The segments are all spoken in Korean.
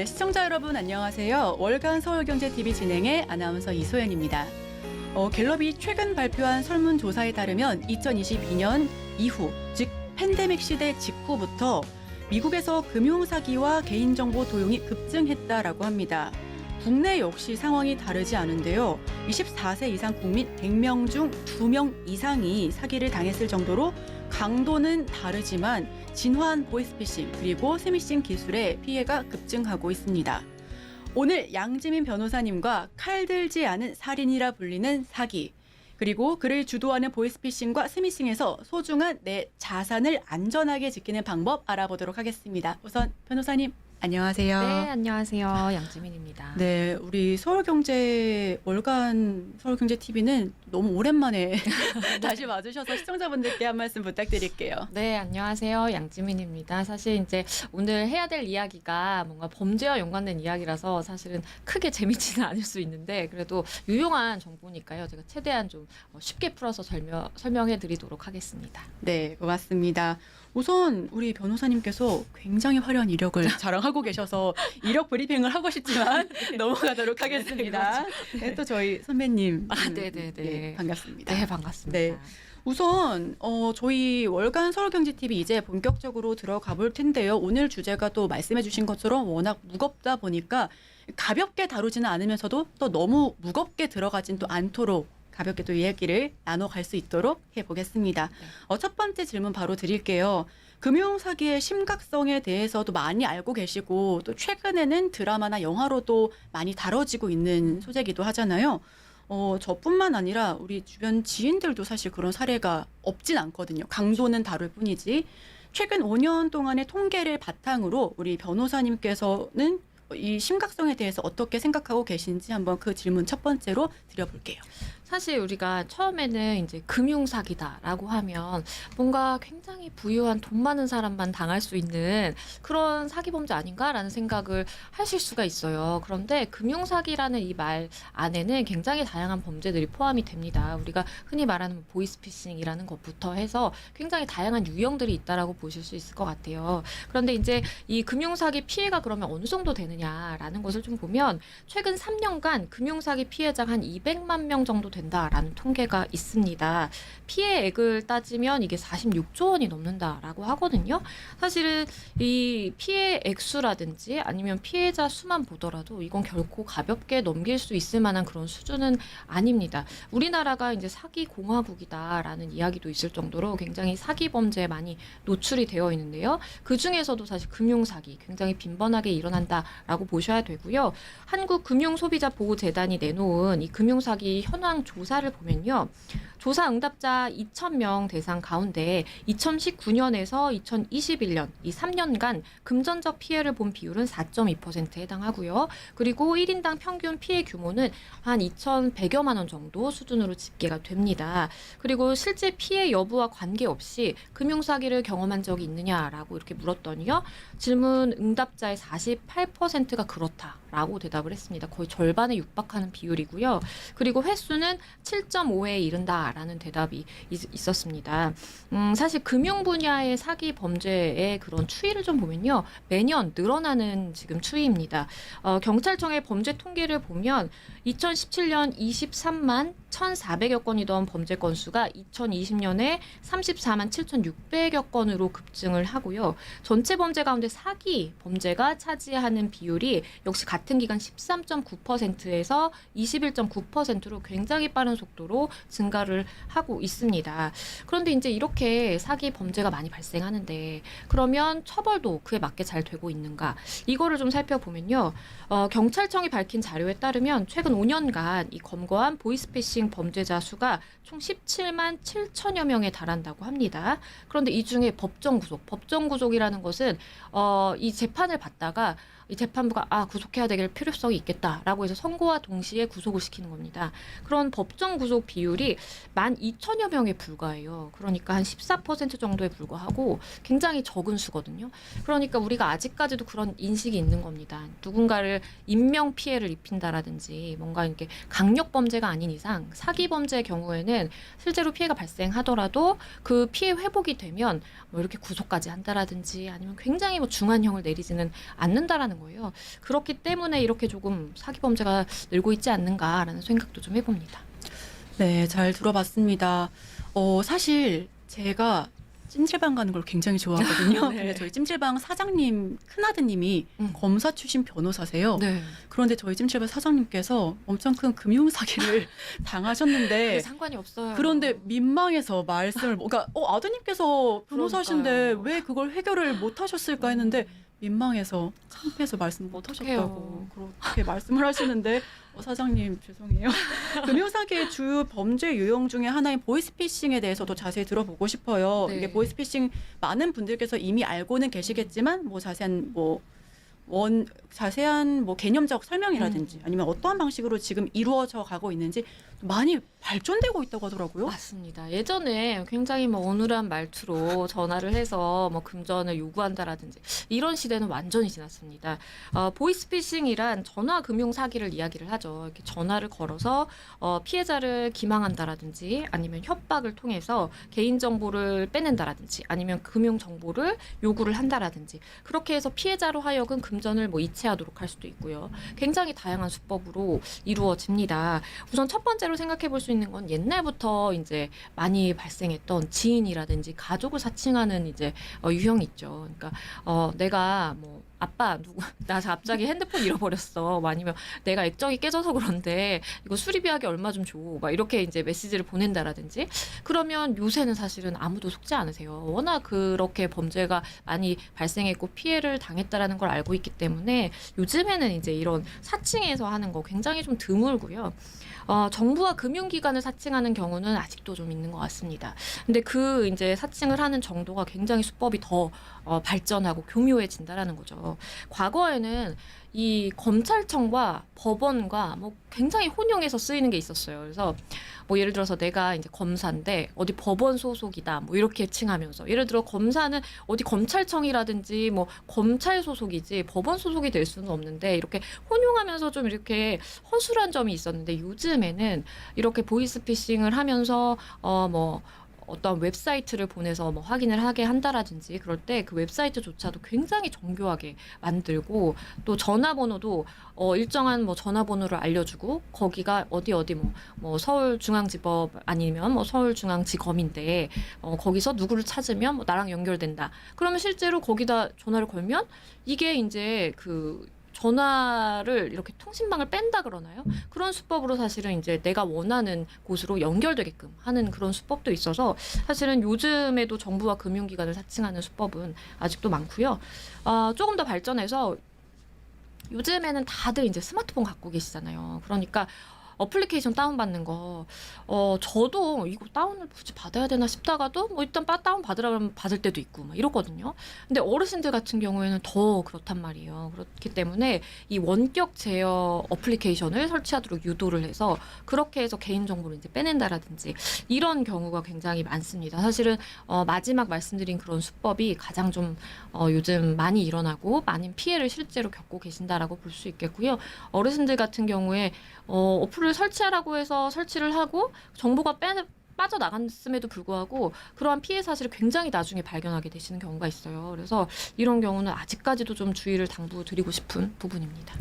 네, 시청자 여러분 안녕하세요. 월간 서울경제TV 진행의 아나운서 이소연입니다. 갤럽이 최근 발표한 설문조사에 따르면 2022년 이후, 즉 팬데믹 시대 직후부터 미국에서 금융사기와 개인정보 도용이 급증했다라고 합니다. 국내 역시 상황이 다르지 않은데요. 24세 이상 국민 100명 중 2명 이상이 사기를 당했을 정도로 강도는 다르지만 진화한 보이스피싱 그리고 스미싱 기술의 피해가 급증하고 있습니다. 오늘 양지민 변호사님과 칼들지 않은 살인이라 불리는 사기, 그리고 그를 주도하는 보이스피싱과 스미싱에서 소중한 내 자산을 안전하게 지키는 방법 알아보도록 하겠습니다. 우선 변호사님 안녕하세요. 네, 안녕하세요. 양지민입니다. 네, 우리 월간 서울경제TV는 너무 오랜만에 다시 와주셔서 시청자분들께 한 말씀 부탁드릴게요. 네, 안녕하세요. 양지민입니다. 사실 이제 오늘 해야 될 이야기가 뭔가 범죄와 연관된 이야기라서 사실은 크게 재밌지는 않을 수 있는데 그래도 유용한 정보니까요. 제가 최대한 좀 쉽게 풀어서 설명해 드리도록 하겠습니다. 네, 고맙습니다. 우선 우리 변호사님께서 굉장히 화려한 이력을 자랑하고 계셔서 이력 브리핑을 하고 싶지만 넘어가도록 하겠습니다. 네, 또 저희 선배님. 네네네. 네, 반갑습니다. 네, 반갑습니다. 네. 우선 저희 월간 서울경제TV 이제 본격적으로 들어가 볼 텐데요. 오늘 주제가 또 말씀해 주신 것처럼 워낙 무겁다 보니까 가볍게 다루지는 않으면서도 또 너무 무겁게 들어가진 또 않도록 가볍게 또 이야기를 나눠갈 수 있도록 해보겠습니다. 네. 첫 번째 질문 바로 드릴게요. 금융사기의 심각성에 대해서도 많이 알고 계시고 또 최근에는 드라마나 영화로도 많이 다뤄지고 있는 소재이기도 하잖아요. 저뿐만 아니라 우리 주변 지인들도 사실 그런 사례가 없진 않거든요. 강도는 다를 뿐이지. 최근 5년 동안의 통계를 바탕으로 우리 변호사님께서는 이 심각성에 대해서 어떻게 생각하고 계신지 한번 그 질문 첫 번째로 드려볼게요. 사실 우리가 처음에는 이제 금융사기다라고 하면 뭔가 굉장히 부유한 돈 많은 사람만 당할 수 있는 그런 사기범죄 아닌가라는 생각을 하실 수가 있어요. 그런데 금융사기라는 이 말 안에는 굉장히 다양한 범죄들이 포함이 됩니다. 우리가 흔히 말하는 보이스피싱이라는 것부터 해서 굉장히 다양한 유형들이 있다라고 보실 수 있을 것 같아요. 그런데 이제 이 금융사기 피해가 그러면 어느 정도 되느냐라는 것을 좀 보면 최근 3년간 금융사기 피해자가 한 200만 명 정도 된다라는 통계가 있습니다. 피해액을 따지면 이게 46조 원이 넘는다라고 하거든요. 사실은 이 피해 액수라든지 아니면 피해자 수만 보더라도 이건 결코 가볍게 넘길 수 있을 만한 그런 수준은 아닙니다. 우리나라가 이제 사기 공화국이다라는 이야기도 있을 정도로 굉장히 사기 범죄에 많이 노출이 되어 있는데요. 그 중에서도 사실 금융사기 굉장히 빈번하게 일어난다라고 보셔야 되고요. 한국금융소비자보호재단이 내놓은 이 금융사기 현황 조사를 보면요. 조사 응답자 2,000명 대상 가운데 2019년에서 2021년 이 3년간 금전적 피해를 본 비율은 4.2%에 해당하고요. 그리고 1인당 평균 피해 규모는 한 2,100여만 원 정도 수준으로 집계가 됩니다. 그리고 실제 피해 여부와 관계없이 금융사기를 경험한 적이 있느냐라고 이렇게 물었더니요. 질문 응답자의 48%가 그렇다라고 대답을 했습니다. 거의 절반에 육박하는 비율이고요. 그리고 횟수는 7.5회에 이른다라는 대답이 있었습니다. 사실 금융 분야의 사기 범죄의 그런 추이를 좀 보면요. 매년 늘어나는 지금 추이입니다. 경찰청의 범죄 통계를 보면 2017년 23만 1,400여 건이던 범죄 건수가 2020년에 34만 7,600여 건으로 급증을 하고요. 전체 범죄 가운데 사기 범죄가 차지하는 비율이 역시 같은 기간 13.9%에서 21.9%로 굉장히 빠른 속도로 증가를 하고 있습니다. 그런데 이제 이렇게 사기 범죄가 많이 발생하는데 그러면 처벌도 그에 맞게 잘 되고 있는가? 이거를 좀 살펴보면요. 경찰청이 밝힌 자료에 따르면 최근 5년간 이 검거한 보이스피싱 범죄자 수가 총 17만 7천여 명에 달한다고 합니다. 그런데 이 중에 법정구속이라는 것은 이 재판을 받다가 이 재판부가 구속해야 될 필요성이 있겠다라고 해서 선고와 동시에 구속을 시키는 겁니다. 그런 법정 구속 비율이 12,000여 명에 불과해요. 그러니까 한 14% 정도에 불과하고 굉장히 적은 수거든요. 그러니까 우리가 아직까지도 그런 인식이 있는 겁니다. 누군가를 인명 피해를 입힌다라든지 뭔가 이렇게 강력 범죄가 아닌 이상 사기 범죄의 경우에는 실제로 피해가 발생하더라도 그 피해 회복이 되면 뭐 이렇게 구속까지 한다라든지 아니면 굉장히 뭐 중한 형을 내리지는 않는다라는 거예요. 그렇기 때문에 이렇게 조금 사기 범죄가 늘고 있지 않는가라는 생각도 좀 해봅니다. 네, 잘 들어봤습니다. 사실 제가 찜질방 가는 걸 굉장히 좋아하거든요. 네. 근데 저희 찜질방 사장님 큰아드님이 검사 출신 변호사세요. 네. 그런데 저희 찜질방 사장님께서 엄청 큰 금융 사기를 당하셨는데 상관이 없어요. 그런데 민망해서 말씀을 그러니까 아드님께서 변호사신데 그러니까요. 왜 그걸 해결을 못 하셨을까 했는데 민망해서 창피해서 말씀 못 하셨다고 그렇게 말씀을 하시는데 사장님 죄송해요. 금융사기의 주요 범죄 유형 중에 하나인 보이스피싱에 대해서도 자세히 들어보고 싶어요. 네. 이게 보이스피싱 많은 분들께서 이미 알고는 계시겠지만 자세한 개념적 설명이라든지 아니면 어떠한 방식으로 지금 이루어져 가고 있는지 많이 발전되고 있다고 하더라고요. 맞습니다. 예전에 굉장히 어눌한 말투로 전화를 해서 금전을 요구한다라든지 이런 시대는 완전히 지났습니다. 보이스피싱이란 전화 금융 사기를 이야기를 하죠. 이렇게 전화를 걸어서 피해자를 기망한다라든지 아니면 협박을 통해서 개인 정보를 빼낸다라든지 아니면 금융 정보를 요구를 한다라든지 그렇게 해서 피해자로 하여금 금전을 이체하도록 할 수도 있고요. 굉장히 다양한 수법으로 이루어집니다. 우선 첫 번째로 생각해 볼 수 있는 건 옛날부터 이제 많이 발생했던 지인이라든지 가족을 사칭하는 이제 유형이 있죠. 그러니까 내가 아빠 나 갑자기 핸드폰 잃어버렸어. 아니면 내가 액정이 깨져서 그런데 이거 수리비하기 얼마 좀 줘. 이렇게 이제 메시지를 보낸다라든지 그러면 요새는 사실은 아무도 속지 않으세요. 워낙 그렇게 범죄가 많이 발생했고 피해를 당했다라는 걸 알고 있기 때문에 요즘에는 이제 이런 사칭해서 하는 거 굉장히 좀 드물고요. 정부와 금융기관을 사칭하는 경우는 아직도 좀 있는 것 같습니다. 근데 그 이제 사칭을 하는 정도가 굉장히 수법이 더 발전하고 교묘해진다라는 거죠. 과거에는 이 검찰청과 법원과 굉장히 혼용해서 쓰이는 게 있었어요. 그래서 예를 들어서 내가 이제 검사인데 어디 법원 소속이다 이렇게 칭하면서 예를 들어 검사는 어디 검찰청이라든지 검찰 소속이지 법원 소속이 될 수는 없는데 이렇게 혼용하면서 좀 이렇게 허술한 점이 있었는데 요즘에는 이렇게 보이스피싱을 하면서 어떤 웹사이트를 보내서 확인을 하게 한다라든지 그럴 때 그 웹사이트조차도 굉장히 정교하게 만들고 또 전화번호도 일정한 전화번호를 알려주고 거기가 어디 서울중앙지법 아니면 서울중앙지검인데 거기서 누구를 찾으면 나랑 연결된다. 그러면 실제로 거기다 전화를 걸면 이게 이제 그 전화를 이렇게 통신망을 뺀다 그러나요? 그런 수법으로 사실은 이제 내가 원하는 곳으로 연결되게끔 하는 그런 수법도 있어서 사실은 요즘에도 정부와 금융기관을 사칭하는 수법은 아직도 많고요. 조금 더 발전해서 요즘에는 다들 이제 스마트폰 갖고 계시잖아요. 그러니까 어플리케이션 다운받는 거, 저도 이거 다운을 굳이 받아야 되나 싶다가도 일단 다운 받으라 그러면 받을 때도 있고 이러거든요. 근데 어르신들 같은 경우에는 더 그렇단 말이에요. 그렇기 때문에 이 원격 제어 어플리케이션을 설치하도록 유도를 해서 그렇게 해서 개인정보를 이제 빼낸다라든지 이런 경우가 굉장히 많습니다. 사실은 마지막 말씀드린 그런 수법이 가장 좀 요즘 많이 일어나고 많은 피해를 실제로 겪고 계신다라고 볼 수 있겠고요. 어르신들 같은 경우에 어플을 설치하라고 해서 설치를 하고 정보가 빠져나갔음에도 불구하고 그러한 피해 사실을 굉장히 나중에 발견하게 되시는 경우가 있어요. 그래서 이런 경우는 아직까지도 좀 주의를 당부드리고 싶은 부분입니다.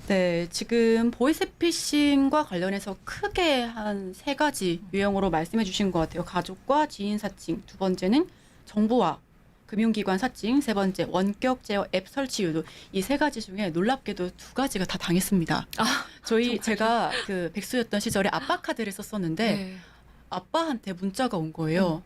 네, 지금 보이스피싱과 관련해서 크게 한 3가지 유형으로 말씀해 주신 것 같아요. 가족과 지인 사칭, 2번째는 정부와 금융기관 사칭, 3번째 원격 제어 앱 설치 유도. 이 3가지 중에 놀랍게도 2가지가 다 당했습니다. 제가 그 백수였던 시절에 아빠 카드를 썼었는데 네. 아빠한테 문자가 온 거예요.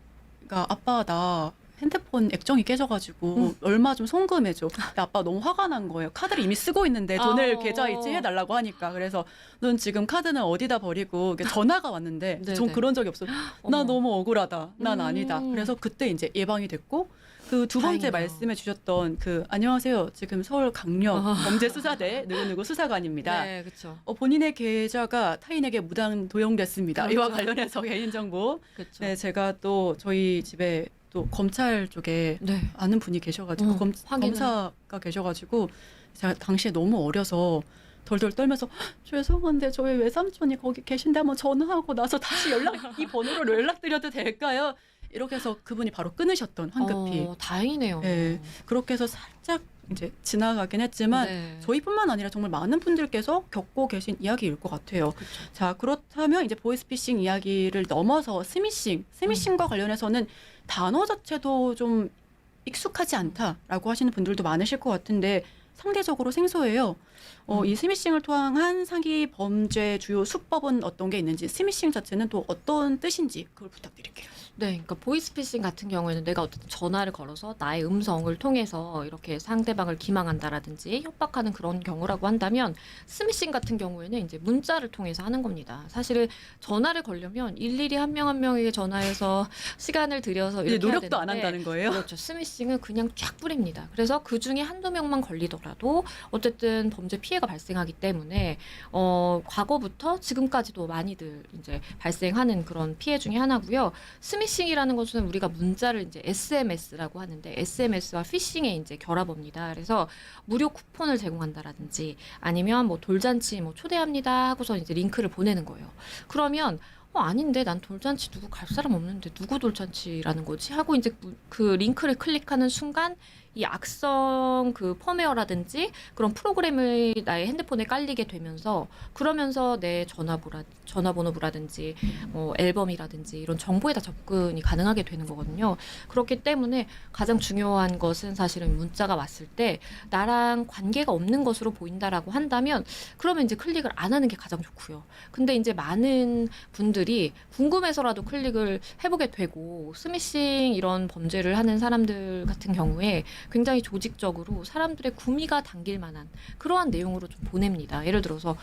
그러니까 아빠 나 핸드폰 액정이 깨져가지고 얼마 좀 송금해줘. 근데 아빠 너무 화가 난 거예요. 카드를 이미 쓰고 있는데 돈을 계좌 이체해달라고 하니까. 그래서 넌 지금 카드는 어디다 버리고 전화가 왔는데 전 그런 적이 없어. 나 너무 억울하다. 난 아니다. 그래서 그때 이제 예방이 됐고 그 2번째 다행이네요. 말씀해 주셨던 안녕하세요. 지금 서울강력 범죄수사대 누구누구 수사관입니다. 네, 그렇죠. 본인의 계좌가 타인에게 무단 도용됐습니다. 그렇죠. 이와 관련해서 개인정보. 그렇죠. 네, 제가 또 저희 집에 또 검찰 쪽에 네. 아는 분이 계셔가지고 검사가 계셔가지고 제가 당시에 너무 어려서 덜덜 떨면서 죄송한데 저희 외삼촌이 거기 계신데 한번 전화하고 나서 다시 이 번호로 연락드려도 될까요? 이렇게 해서 그분이 바로 끊으셨던 황급히. 다행이네요. 네, 그렇게 해서 살짝 이제 지나가긴 했지만 네. 저희뿐만 아니라 정말 많은 분들께서 겪고 계신 이야기일 것 같아요. 그쵸. 자, 그렇다면 이제 보이스피싱 이야기를 넘어서 스미싱과 관련해서는 단어 자체도 좀 익숙하지 않다라고 하시는 분들도 많으실 것 같은데 상대적으로 생소해요. 이 스미싱을 통한 사기 범죄 주요 수법은 어떤 게 있는지, 스미싱 자체는 또 어떤 뜻인지 그걸 부탁드릴게요. 네, 그러니까 보이스피싱 같은 경우에는 내가 어쨌든 전화를 걸어서 나의 음성을 통해서 이렇게 상대방을 기망한다라든지 협박하는 그런 경우라고 한다면, 스미싱 같은 경우에는 이제 문자를 통해서 하는 겁니다. 사실은 전화를 걸려면 일일이 한 명 한 명에게 전화해서 시간을 들여서 이제 이렇게 해야 노력도 안 되는데, 한다는 거예요. 그렇죠. 스미싱은 그냥 쫙 뿌립니다. 그래서 그 중에 한두 명만 걸리더라도 어쨌든 범죄 피해가 발생하기 때문에 과거부터 지금까지도 많이들 이제 발생하는 그런 피해 중에 하나고요. 스미싱이라는 것은 우리가 문자를 이제 SMS라고 하는데, SMS와 피싱의 이제 결합어입니다. 그래서 무료 쿠폰을 제공한다라든지 아니면 뭐 돌잔치 뭐 초대합니다 하고서 이제 링크를 보내는 거예요. 그러면 아닌데 난 돌잔치 누구 갈 사람 없는데 누구 돌잔치라는 거지 하고 이제 그 링크를 클릭하는 순간 이 악성 그 펌웨어라든지 그런 프로그램을 나의 핸드폰에 깔리게 되면서, 그러면서 내 전화번호부라든지 앨범이라든지 이런 정보에 다 접근이 가능하게 되는 거거든요. 그렇기 때문에 가장 중요한 것은 사실은 문자가 왔을 때 나랑 관계가 없는 것으로 보인다라고 한다면 그러면 이제 클릭을 안 하는 게 가장 좋고요. 근데 이제 많은 분들이 궁금해서라도 클릭을 해보게 되고, 스미싱 이런 범죄를 하는 사람들 같은 경우에 굉장히 조직적으로 사람들의 구미가 당길 만한 그러한 내용으로 좀 보냅니다. 예를 들어서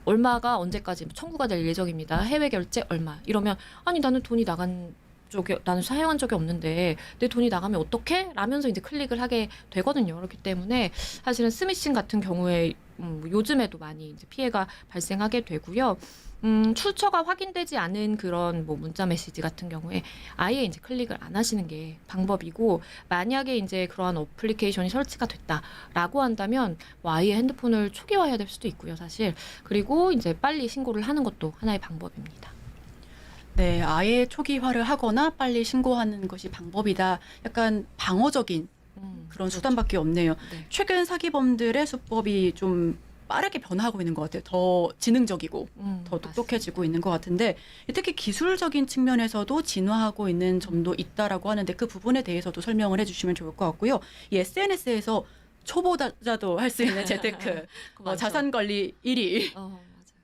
얼마가 언제까지 청구가 될 예정입니다. 해외 결제 얼마 이러면, 아니 나는 돈이 나간 적이, 나는 사용한 적이 없는데 내 돈이 나가면 어떡해? 라면서 이제 클릭을 하게 되거든요. 그렇기 때문에 사실은 스미싱 같은 경우에 요즘에도 많이 이제 피해가 발생하게 되고요. 출처가 확인되지 않은 그런 뭐 문자 메시지 같은 경우에 아예 이제 클릭을 안 하시는 게 방법이고, 만약에 이제 그러한 어플리케이션이 설치가 됐다라고 한다면 뭐 아예 핸드폰을 초기화해야 될 수도 있고요, 사실. 그리고 이제 빨리 신고를 하는 것도 하나의 방법입니다. 네, 아예 초기화를 하거나 빨리 신고하는 것이 방법이다. 약간 방어적인 그런 그렇죠. 수단밖에 없네요. 네. 최근 사기범들의 수법이 좀 빠르게 변화하고 있는 것 같아요. 더 지능적이고 더 똑똑해지고 있는 것 같은데, 특히 기술적인 측면에서도 진화하고 있는 점도 있다라고 하는데 그 부분에 대해서도 설명을 해주시면 좋을 것 같고요. 이 SNS에서 초보자도 할 수 있는 재테크, 자산 관리 1위, 맞아요.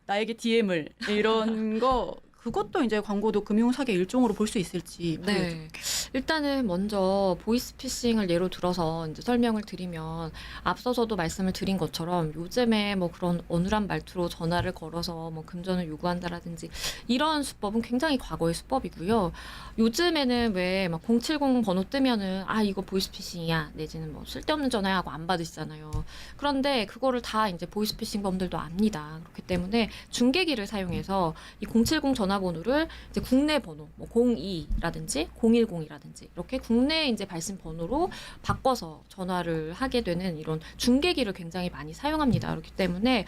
나에게 DM을 이런 거, 그것도 이제 광고도 금융사기 일종으로 볼 수 있을지. 네. 일단은 먼저 보이스피싱을 예로 들어서 이제 설명을 드리면, 앞서서도 말씀을 드린 것처럼 요즘에 뭐 그런 어눌한 말투로 전화를 걸어서 뭐 금전을 요구한다라든지 이런 수법은 굉장히 과거의 수법이고요. 요즘에는 왜 막 070 번호 뜨면은 이거 보이스피싱이야 내지는 뭐 쓸데없는 전화하고 안 받으시잖아요. 그런데 그거를 다 이제 보이스피싱 범들도 압니다. 그렇기 때문에 중계기를 사용해서 이 070 전화번호를 이제 국내 번호 뭐 02라든지 010이라든지 이렇게 국내 이제 발신 번호로 바꿔서 전화를 하게 되는 이런 중계기를 굉장히 많이 사용합니다. 그렇기 때문에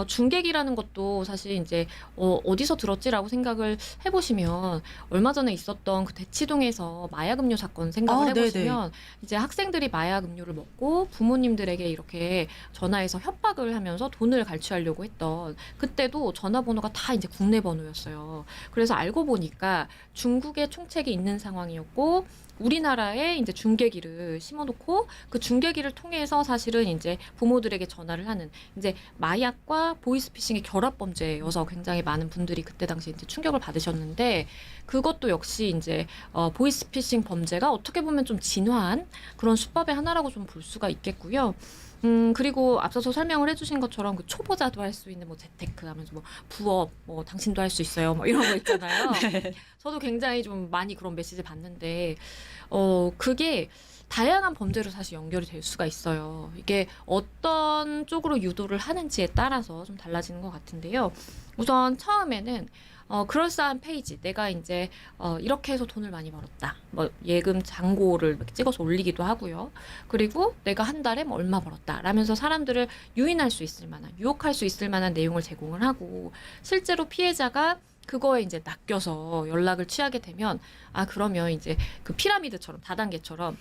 중계기라는 것도 사실 이제 어디서 들었지라고 생각을 해보시면, 얼마 전에 있었던 그 대치동에서 마약 음료 사건 생각을 해보시면, 이제 학생들이 마약 음료를 먹고 부모님들에게 이렇게 전화해서 협박을 하면서 돈을 갈취하려고 했던, 그때도 전화번호가 다 이제 국내 번호였어요. 그래서 알고 보니까 중국에 총책이 있는 상황이었고, 우리나라에 이제 중계기를 심어놓고 그 중계기를 통해서 사실은 이제 부모들에게 전화를 하는, 이제 마약과 보이스피싱의 결합 범죄여서 굉장히 많은 분들이 그때 당시 이제 충격을 받으셨는데, 그것도 역시 이제 보이스피싱 범죄가 어떻게 보면 좀 진화한 그런 수법의 하나라고 좀 볼 수가 있겠고요. 그리고 앞서서 설명을 해주신 것처럼 그 초보자도 할 수 있는 뭐 재테크 하면서 뭐 부업 뭐 당신도 할 수 있어요 뭐 이런 거 있잖아요. 네. 저도 굉장히 좀 많이 그런 메시지 봤는데 그게 다양한 범죄로 사실 연결이 될 수가 있어요. 이게 어떤 쪽으로 유도를 하는지에 따라서 좀 달라지는 것 같은데요. 우선 처음에는 그럴싸한 페이지, 내가 이제 이렇게 해서 돈을 많이 벌었다, 뭐 예금 잔고를 이렇게 찍어서 올리기도 하고요. 그리고 내가 한 달에 뭐 얼마 벌었다 라면서 사람들을 유인할 수 있을 만한, 유혹할 수 있을 만한 내용을 제공을 하고, 실제로 피해자가 그거에 이제 낚여서 연락을 취하게 되면 그러면 이제 그 피라미드처럼 다단계처럼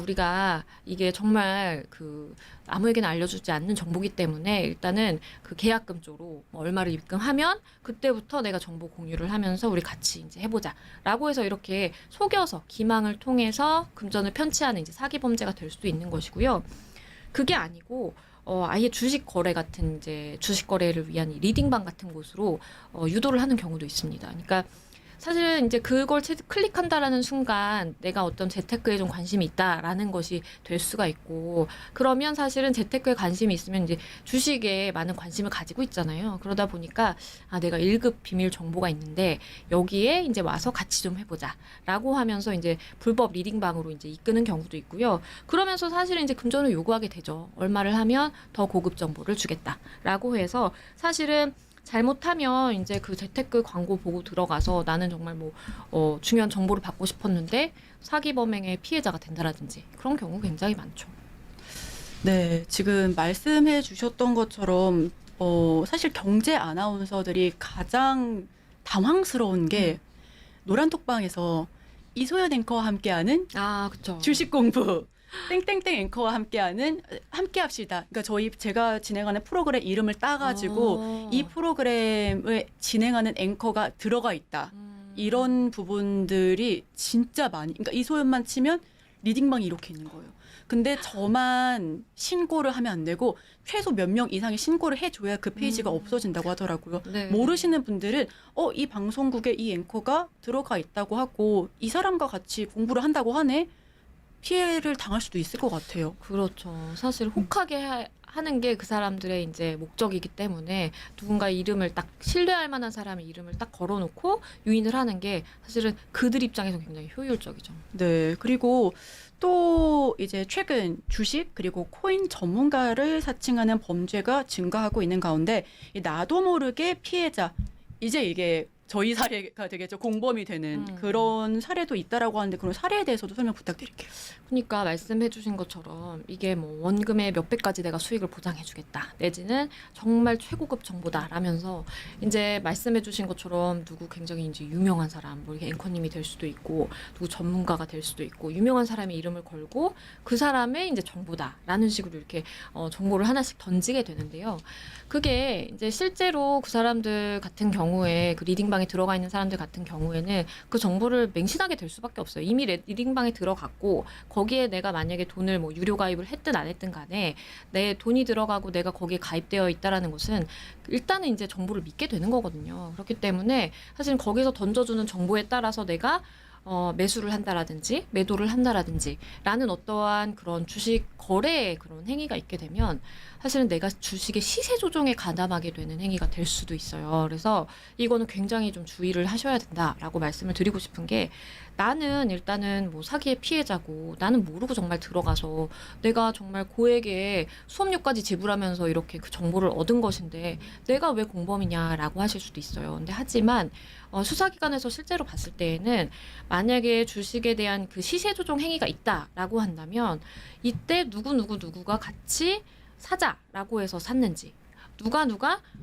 우리가 이게 정말 그 아무에게나 알려주지 않는 정보기 때문에 일단은 그 계약금 쪽으로 뭐 얼마를 입금하면 그때부터 내가 정보 공유를 하면서 우리 같이 이제 해보자라고 해서 이렇게 속여서 기망을 통해서 금전을 편취하는 이제 사기 범죄가 될 수도 있는 것이고요. 그게 아니고 아예 주식 거래 같은 이제 주식 거래를 위한 이 리딩방 같은 곳으로 유도를 하는 경우도 있습니다. 그러니까 사실은 이제 그걸 클릭한다라는 순간 내가 어떤 재테크에 좀 관심이 있다라는 것이 될 수가 있고, 그러면 사실은 재테크에 관심이 있으면 이제 주식에 많은 관심을 가지고 있잖아요. 그러다 보니까 내가 1급 비밀 정보가 있는데 여기에 이제 와서 같이 좀 해보자라고 하면서 이제 불법 리딩방으로 이제 이끄는 경우도 있고요. 그러면서 사실은 이제 금전을 요구하게 되죠. 얼마를 하면 더 고급 정보를 주겠다라고 해서 사실은 잘못하면 이제 그 재테크 광고 보고 들어가서 나는 정말 뭐 중요한 정보를 받고 싶었는데 사기 범행의 피해자가 된다라든지 그런 경우 굉장히 많죠. 네, 지금 말씀해 주셨던 것처럼 사실 경제 아나운서들이 가장 당황스러운 게 노란톡방에서 이소연 앵커와 함께하는 그렇죠. 주식 공부 땡땡땡 앵커와 함께 합시다. 그러니까 제가 진행하는 프로그램 이름을 따가지고 이 프로그램을 진행하는 앵커가 들어가 있다. 이런 부분들이 진짜 많이. 그러니까 이소연만 치면 리딩방이 이렇게 있는 거예요. 근데 저만 신고를 하면 안 되고 최소 몇 명 이상이 신고를 해줘야 그 페이지가 없어진다고 하더라고요. 네. 모르시는 분들은 이 방송국에 이 앵커가 들어가 있다고 하고 이 사람과 같이 공부를 한다고 하네. 피해를 당할 수도 있을 것 같아요. 그렇죠. 사실 혹하게 하는 게 그 사람들의 이제 목적이기 때문에 누군가 이름을 딱 신뢰할 만한 사람의 이름을 딱 걸어놓고 유인을 하는 게 사실은 그들 입장에서 굉장히 효율적이죠. 네. 그리고 또 이제 최근 주식 그리고 코인 전문가를 사칭하는 범죄가 증가하고 있는 가운데 나도 모르게 피해자, 이제 이게 저희 사례가 되겠죠. 공범이 되는 그런 사례도 있다라고 하는데 그런 사례에 대해서도 설명 부탁드릴게요. 그러니까 말씀해 주신 것처럼 이게 뭐 원금의 몇 배까지 내가 수익을 보장해 주겠다 내지는 정말 최고급 정보다라면서 이제 말씀해 주신 것처럼 누구 굉장히 이제 유명한 사람 뭐 이렇게 앵커님이 될 수도 있고 누구 전문가가 될 수도 있고 유명한 사람의 이름을 걸고 그 사람의 이제 정보다라는 식으로 이렇게 정보를 하나씩 던지게 되는데요. 그게 이제 실제로 그 사람들 같은 경우에 그 리딩방에 들어가 있는 사람들 같은 경우에는 그 정보를 맹신하게 될 수밖에 없어요. 이미 리딩방에 들어갔고 거기에 내가 만약에 돈을 뭐 유료 가입을 했든 안 했든 간에 내 돈이 들어가고 내가 거기에 가입되어 있다라는 것은 일단은 이제 정보를 믿게 되는 거거든요. 그렇기 때문에 사실 거기서 던져주는 정보에 따라서 내가 매수를 한다라든지 매도를 한다라든지 라는 어떠한 그런 주식 거래의 그런 행위가 있게 되면 사실은 내가 주식의 시세 조정에 가담하게 되는 행위가 될 수도 있어요. 그래서 이거는 굉장히 좀 주의를 하셔야 된다라고 말씀을 드리고 싶은 게 나는 일단은 뭐 사기의 피해자고 나는 모르고 정말 들어가서 내가 정말 고액의 수업료까지 지불하면서 이렇게 그 정보를 얻은 것인데 내가 왜 공범이냐라고 하실 수도 있어요. 근데 하지만 수사기관에서 실제로 봤을 때에는 만약에 주식에 대한 그 시세 조정 행위가 있다라고 한다면 이때 누구가 같이 사자라고 해서 샀는지 누가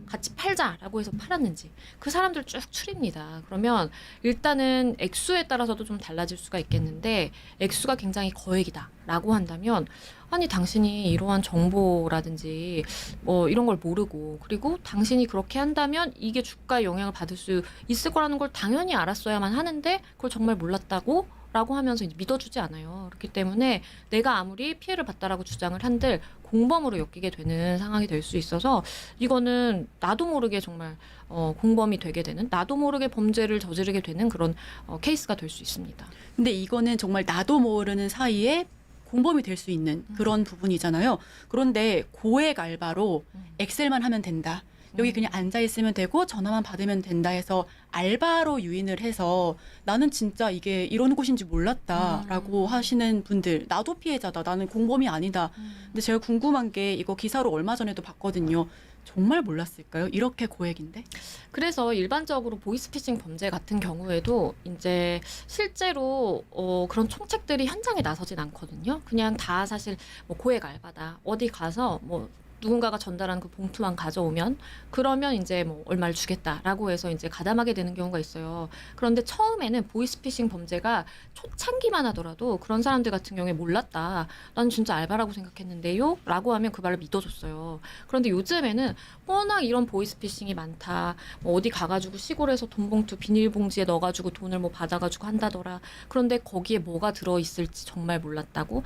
같이 팔자라고 해서 팔았는지 그 사람들 쭉 추립니다. 그러면 일단은 액수에 따라서도 좀 달라질 수가 있겠는데 액수가 굉장히 거액이다라고 한다면 아니 당신이 이러한 정보라든지 뭐 이런 걸 모르고 그리고 당신이 그렇게 한다면 이게 주가에 영향을 받을 수 있을 거라는 걸 당연히 알았어야만 하는데 그걸 정말 몰랐다고? 라고 하면서 이제 믿어주지 않아요. 그렇기 때문에 내가 아무리 피해를 봤다라고 주장을 한들 공범으로 엮이게 되는 상황이 될 수 있어서 이거는 나도 모르게 정말 공범이 되게 되는 나도 모르게 범죄를 저지르게 되는 그런 케이스가 될 수 있습니다. 근데 이거는 정말 나도 모르는 사이에 공범이 될 수 있는 그런 부분이잖아요. 그런데 고액 알바로 엑셀만 하면 된다. 여기 그냥 앉아 있으면 되고 전화만 받으면 된다 해서 알바로 유인을 해서 나는 진짜 이게 이런 곳인지 몰랐다라고 하시는 분들, 나도 피해자다, 나는 공범이 아니다. 근데 제가 궁금한 게 이거 기사로 얼마 전에도 봤거든요. 정말 몰랐을까요? 이렇게 고액인데? 그래서 일반적으로 보이스피싱 범죄 같은 경우에도 이제 실제로 그런 총책들이 현장에 나서진 않거든요. 그냥 다 사실 뭐 고액 알바다. 어디 가서 뭐 누군가가 전달한 그 봉투만 가져오면 그러면 이제 뭐 얼마를 주겠다라고 해서 이제 가담하게 되는 경우가 있어요. 그런데 처음에는 보이스피싱 범죄가 초창기만 하더라도 그런 사람들 같은 경우에 몰랐다. 난 진짜 알바라고 생각했는데요. 라고 하면 그 말을 믿어줬어요. 그런데 요즘에는 워낙 이런 보이스피싱이 많다. 뭐 어디 가가지고 시골에서 돈봉투 비닐봉지에 넣어가지고 돈을 뭐 받아가지고 한다더라. 그런데 거기에 뭐가 들어있을지 정말 몰랐다고.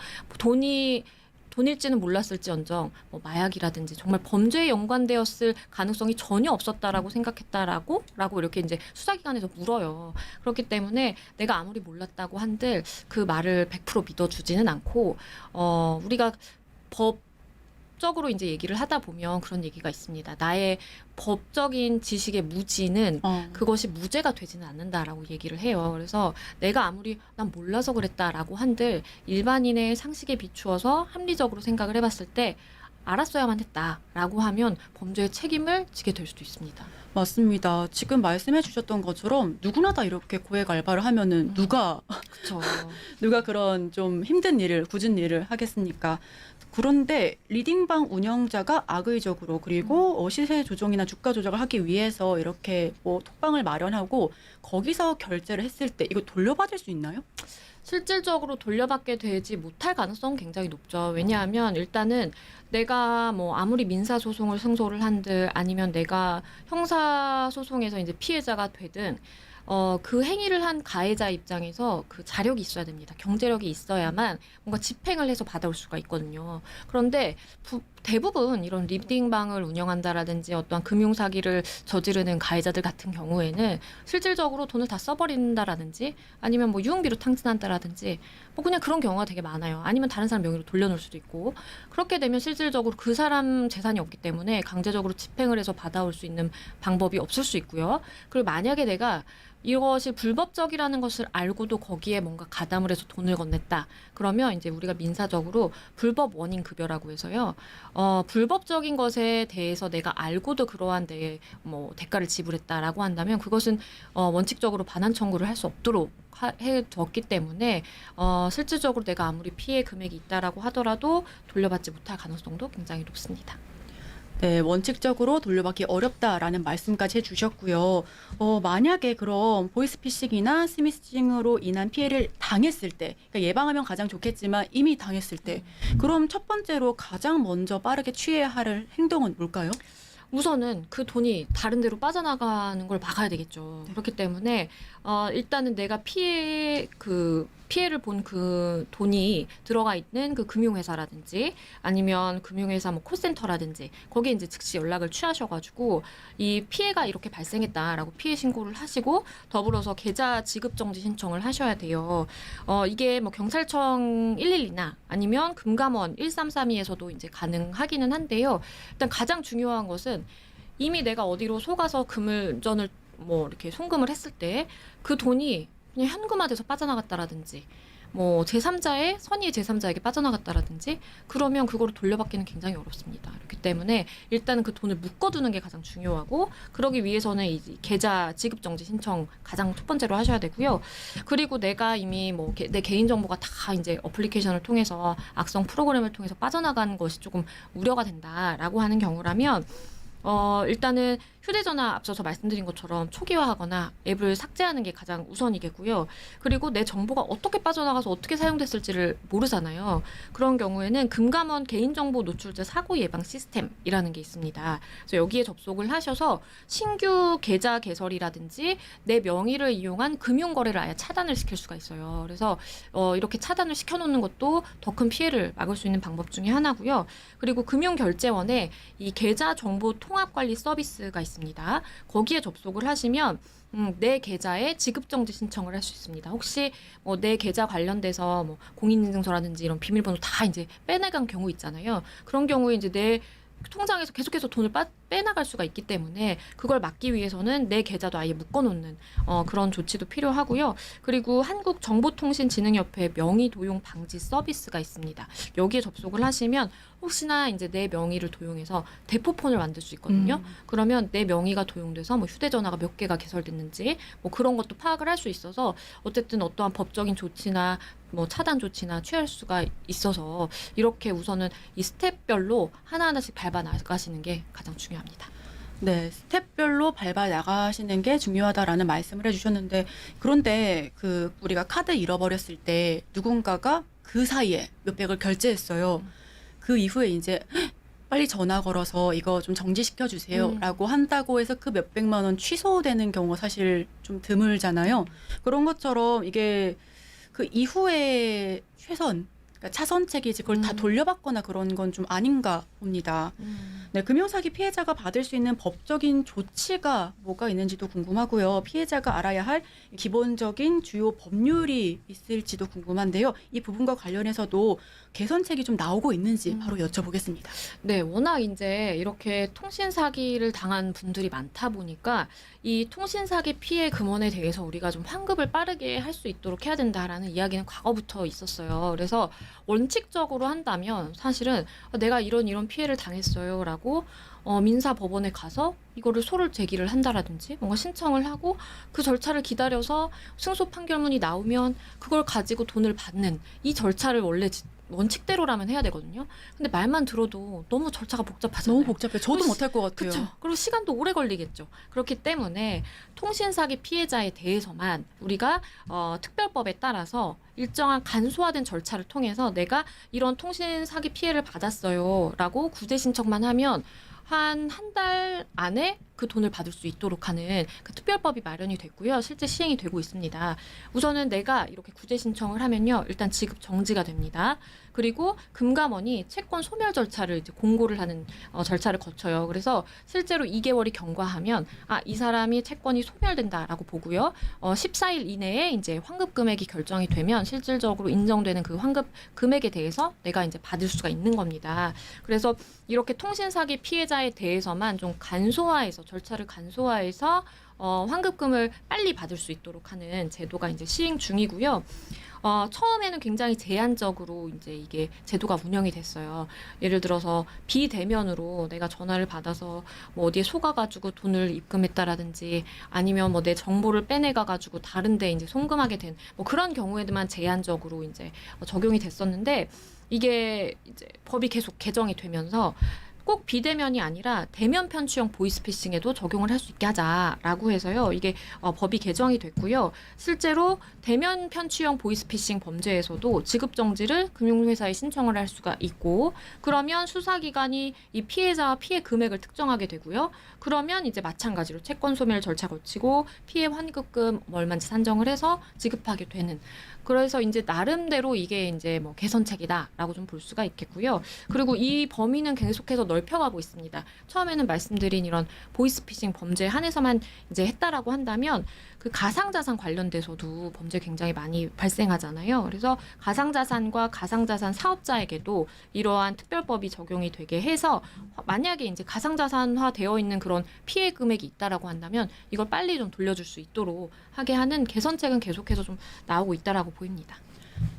돈일지는 몰랐을지언정 뭐 마약이라든지 정말 범죄에 연관되었을 가능성이 전혀 없었다라고 생각했다라고 이렇게 이제 수사기관에서 물어요. 그렇기 때문에 내가 아무리 몰랐다고 한들 그 말을 100% 믿어주지는 않고 우리가 법적으로 이제 얘기를 하다 보면 그런 얘기가 있습니다. 나의 법적인 지식의 무지는 그것이 무죄가 되지는 않는다라고 얘기를 해요. 그래서 내가 아무리 난 몰라서 그랬다라고 한들 일반인의 상식에 비추어서 합리적으로 생각을 해봤을 때 알았어야만 했다라고 하면 범죄의 책임을 지게 될 수도 있습니다. 맞습니다. 지금 말씀해 주셨던 것처럼 누구나 다 이렇게 고액 알바를 하면은 그렇죠. 누가 그런 좀 힘든 일을, 굳은 일을 하겠습니까? 그런데 리딩방 운영자가 악의적으로 그리고 시세 조정이나 주가 조작을 하기 위해서 이렇게 뭐 톡방을 마련하고 거기서 결제를 했을 때 이거 돌려받을 수 있나요? 실질적으로 돌려받게 되지 못할 가능성은 굉장히 높죠. 왜냐하면 일단은 내가 뭐 아무리 민사소송을 승소를 한들 아니면 내가 형사소송에서 이제 피해자가 되든 그 행위를 한 가해자 입장에서 그 자력이 있어야 됩니다. 경제력이 있어야만 뭔가 집행을 해서 받아올 수가 있거든요. 그런데 대부분 이런 리딩방을 운영한다라든지 어떠한 금융사기를 저지르는 가해자들 같은 경우에는 실질적으로 돈을 다 써버린다라든지 아니면 뭐 유흥비로 탕진한다라든지 뭐 그냥 그런 경우가 되게 많아요. 아니면 다른 사람 명의로 돌려놓을 수도 있고 그렇게 되면 실질적으로 그 사람 재산이 없기 때문에 강제적으로 집행을 해서 받아올 수 있는 방법이 없을 수 있고요. 그리고 만약에 내가 이것이 불법적이라는 것을 알고도 거기에 뭔가 가담을 해서 돈을 건넸다. 그러면 이제 우리가 민사적으로 불법 원인 급여라고 해서요. 불법적인 것에 대해서 내가 알고도 그러한 뭐 대가를 지불했다라고 한다면 그것은 원칙적으로 반환 청구를 할 수 없도록 해두었기 때문에 실질적으로 내가 아무리 피해 금액이 있다라고 하더라도 돌려받지 못할 가능성도 굉장히 높습니다. 네, 원칙적으로 돌려받기 어렵다라는 말씀까지 해주셨고요. 만약에 그럼 보이스피싱이나 스미싱으로 인한 피해를 당했을 때, 그러니까 예방하면 가장 좋겠지만 이미 당했을 때, 그럼 첫 번째로 가장 먼저 빠르게 취해야 할 행동은 뭘까요? 우선은 그 돈이 다른 데로 빠져나가는 걸 막아야 되겠죠. 그렇기 때문에 일단은 내가 피해를 본 그 돈이 들어가 있는 그 금융회사라든지 아니면 금융회사 뭐 콜센터라든지 거기에 이제 즉시 연락을 취하셔가지고 이 피해가 이렇게 발생했다라고 피해 신고를 하시고 더불어서 계좌 지급 정지 신청을 하셔야 돼요. 이게 뭐 경찰청 112나 아니면 금감원 1332에서도 이제 가능하기는 한데요. 일단 가장 중요한 것은 이미 내가 어디로 속아서 금전을 뭐 이렇게 송금을 했을 때 그 돈이 그냥 현금화돼서 빠져나갔다라든지 뭐 제3자의 선의의 제3자에게 빠져나갔다라든지 그러면 그거를 돌려받기는 굉장히 어렵습니다. 그렇기 때문에 일단은 그 돈을 묶어두는 게 가장 중요하고 그러기 위해서는 이 계좌 지급정지 신청 가장 첫 번째로 하셔야 되고요. 그리고 내가 이미 뭐 내 개인정보가 다 이제 어플리케이션을 통해서 악성 프로그램을 통해서 빠져나가는 것이 조금 우려가 된다라고 하는 경우라면 일단은 휴대전화 앞서서 말씀드린 것처럼 초기화하거나 앱을 삭제하는 게 가장 우선이겠고요. 그리고 내 정보가 어떻게 빠져나가서 어떻게 사용됐을지를 모르잖아요. 그런 경우에는 금감원 개인정보 노출자 사고 예방 시스템이라는 게 있습니다. 그래서 여기에 접속을 하셔서 신규 계좌 개설이라든지 내 명의를 이용한 금융거래를 아예 차단을 시킬 수가 있어요. 그래서 이렇게 차단을 시켜놓는 것도 더 큰 피해를 막을 수 있는 방법 중에 하나고요. 그리고 금융결제원에 이 계좌 정보 통합관리 서비스가 있습니다. 거기에 접속을 하시면 내 계좌에 지급정지 신청을 할 수 있습니다. 혹시 뭐 내 계좌 관련돼서 뭐 공인인증서라든지 이런 비밀번호 다 이제 빼내간 경우 있잖아요. 그런 경우에 이제 내 통장에서 계속해서 돈을 빼나갈 수가 있기 때문에 그걸 막기 위해서는 내 계좌도 아예 묶어놓는 그런 조치도 필요하고요. 그리고 한국정보통신진흥협회 명의 도용 방지 서비스가 있습니다. 여기에 접속을 하시면 혹시나 이제 내 명의를 도용해서 대포폰을 만들 수 있거든요. 그러면 내 명의가 도용돼서 뭐 휴대전화가 몇 개가 개설됐는지 뭐 그런 것도 파악을 할 수 있어서 어쨌든 어떠한 법적인 조치나 뭐 차단 조치나 취할 수가 있어서 이렇게 우선은 이 스텝별로 하나하나씩 밟아 나가시는 게 가장 중요합니다. 네, 스텝별로 밟아 나가시는 게 중요하다라는 말씀을 해주셨는데, 그런데 그 우리가 카드 잃어버렸을 때 누군가가 그 사이에 몇백을 결제했어요. 그 이후에 이제 빨리 전화 걸어서 이거 좀 정지시켜 주세요라고 한다고 해서 그 몇백만 원 취소되는 경우가 사실 좀 드물잖아요. 그런 것처럼 이게 그 이후에 최선, 그러니까 차선책이지 그걸 다 돌려받거나 그런 건 좀 아닌가 봅니다. 네, 금융사기 피해자가 받을 수 있는 법적인 조치가 뭐가 있는지도 궁금하고요. 피해자가 알아야 할 기본적인 주요 법률이 있을지도 궁금한데요. 이 부분과 관련해서도 개선책이 좀 나오고 있는지 바로 여쭤보겠습니다. 네, 워낙 이제 이렇게 통신 사기를 당한 분들이 많다 보니까 이 통신 사기 피해 금원에 대해서 우리가 좀 환급을 빠르게 할 수 있도록 해야 된다라는 이야기는 과거부터 있었어요. 그래서 원칙적으로 한다면 사실은 내가 이런 피해를 당했어요라고 민사 법원에 가서 이거를 소를 제기를 한다라든지 뭔가 신청을 하고 그 절차를 기다려서 승소 판결문이 나오면 그걸 가지고 돈을 받는 이 절차를 원래 원칙대로라면 해야 되거든요. 근데 말만 들어도 너무 절차가 복잡하잖아요. 너무 복잡해요. 저도 못할 것 같아요. 그렇죠. 그리고 시간도 오래 걸리겠죠. 그렇기 때문에 통신사기 피해자에 대해서만 우리가 특별법에 따라서 일정한 간소화된 절차를 통해서 내가 이런 통신사기 피해를 받았어요라고 구제 신청만 하면 한 달 안에 그 돈을 받을 수 있도록 하는 그 특별법이 마련이 됐고요. 실제 시행이 되고 있습니다. 우선은 내가 이렇게 구제 신청을 하면요. 일단 지급 정지가 됩니다. 그리고 금감원이 채권 소멸 절차를 이제 공고를 하는 절차를 거쳐요. 그래서 실제로 2개월이 경과하면 이 사람이 채권이 소멸된다라고 보고요. 14일 이내에 이제 환급 금액이 결정이 되면 실질적으로 인정되는 그 환급 금액에 대해서 내가 이제 받을 수가 있는 겁니다. 그래서 이렇게 통신 사기 피해자에 대해서만 좀 간소화해서 절차를 간소화해서 환급금을 빨리 받을 수 있도록 하는 제도가 이제 시행 중이고요. 처음에는 굉장히 제한적으로 이제 이게 제도가 운영이 됐어요. 예를 들어서 비대면으로 내가 전화를 받아서 뭐 어디에 속아가지고 돈을 입금했다라든지 아니면 뭐 내 정보를 빼내가가지고 다른데 이제 송금하게 된 뭐 그런 경우에만 제한적으로 이제 적용이 됐었는데 이게 이제 법이 계속 개정이 되면서 꼭 비대면이 아니라 대면 편취형 보이스피싱에도 적용을 할 수 있게 하자라고 해서요. 이게 법이 개정이 됐고요. 실제로 대면 편취형 보이스피싱 범죄에서도 지급 정지를 금융회사에 신청을 할 수가 있고 그러면 수사기관이 이 피해자와 피해 금액을 특정하게 되고요. 그러면 이제 마찬가지로 채권 소멸 절차 거치고 피해 환급금 얼마인지 산정을 해서 지급하게 되는 그래서 이제 나름대로 이게 이제 뭐 개선책이다라고 좀 볼 수가 있겠고요. 그리고 이 범위는 계속해서 넓혀가고 있습니다. 처음에는 말씀드린 이런 보이스피싱 범죄에 한해서만 이제 했다라고 한다면 그 가상자산 관련돼서도 범죄 굉장히 많이 발생하잖아요. 그래서 가상자산과 가상자산 사업자에게도 이러한 특별법이 적용이 되게 해서 만약에 이제 가상자산화 되어 있는 그런 피해 금액이 있다라고 한다면 이걸 빨리 좀 돌려줄 수 있도록 하게 하는 개선책은 계속해서 좀 나오고 있다라고 보입니다.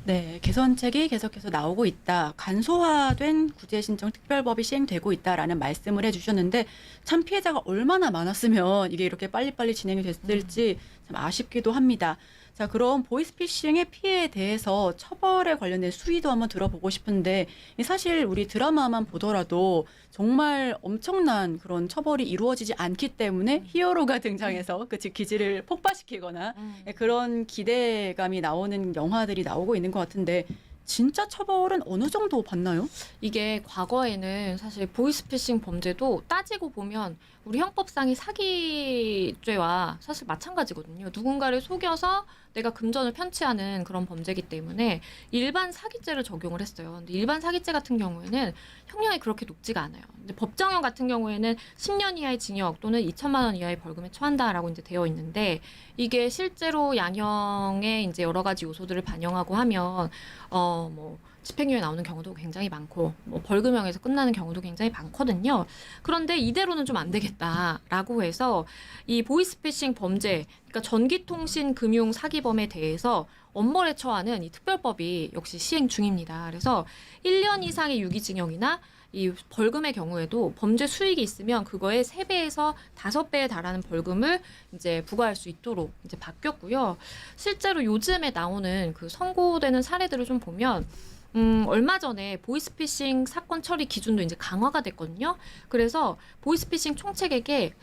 네, 개선책이 계속해서 나오고 있다. 간소화된 구제신청 특별법이 시행되고 있다라는 말씀을 해주셨는데 참 피해자가 얼마나 많았으면 이게 이렇게 빨리빨리 진행이 됐을지 참 아쉽기도 합니다. 자, 그럼 보이스피싱의 피해에 대해서 처벌에 관련된 수위도 한번 들어보고 싶은데 사실 우리 드라마만 보더라도 정말 엄청난 그런 처벌이 이루어지지 않기 때문에 히어로가 등장해서 그 기지를 폭파시키거나 그런 기대감이 나오는 영화들이 나오고 있는 것 같은데 진짜 처벌은 어느 정도 받나요? 이게 과거에는 사실 보이스피싱 범죄도 따지고 보면 우리 형법상의 사기죄와 사실 마찬가지거든요. 누군가를 속여서 내가 금전을 편취하는 그런 범죄이기 때문에 일반 사기죄를 적용을 했어요. 근데 일반 사기죄 같은 경우에는 형량이 그렇게 높지가 않아요. 근데 법정형 같은 경우에는 10년 이하의 징역 또는 2천만 원 이하의 벌금에 처한다라고 이제 되어 있는데 이게 실제로 양형에 이제 여러 가지 요소들을 반영하고 하면 뭐 집행유예 나오는 경우도 굉장히 많고 뭐 벌금형에서 끝나는 경우도 굉장히 많거든요. 그런데 이대로는 좀 안 되겠다라고 해서 이 보이스피싱 범죄, 그러니까 전기통신 금융 사기범에 대해서 엄벌에 처하는 이 특별법이 역시 시행 중입니다. 그래서 1년 이상의 유기징역이나 이 벌금의 경우에도 범죄 수익이 있으면 그거의 3배에서 5배에 달하는 벌금을 이제 부과할 수 있도록 이제 바뀌었고요. 실제로 요즘에 나오는 그 선고되는 사례들을 좀 보면 얼마 전에 보이스피싱 사건 처리 기준도 이제 강화가 됐거든요. 그래서 보이스피싱 총책에게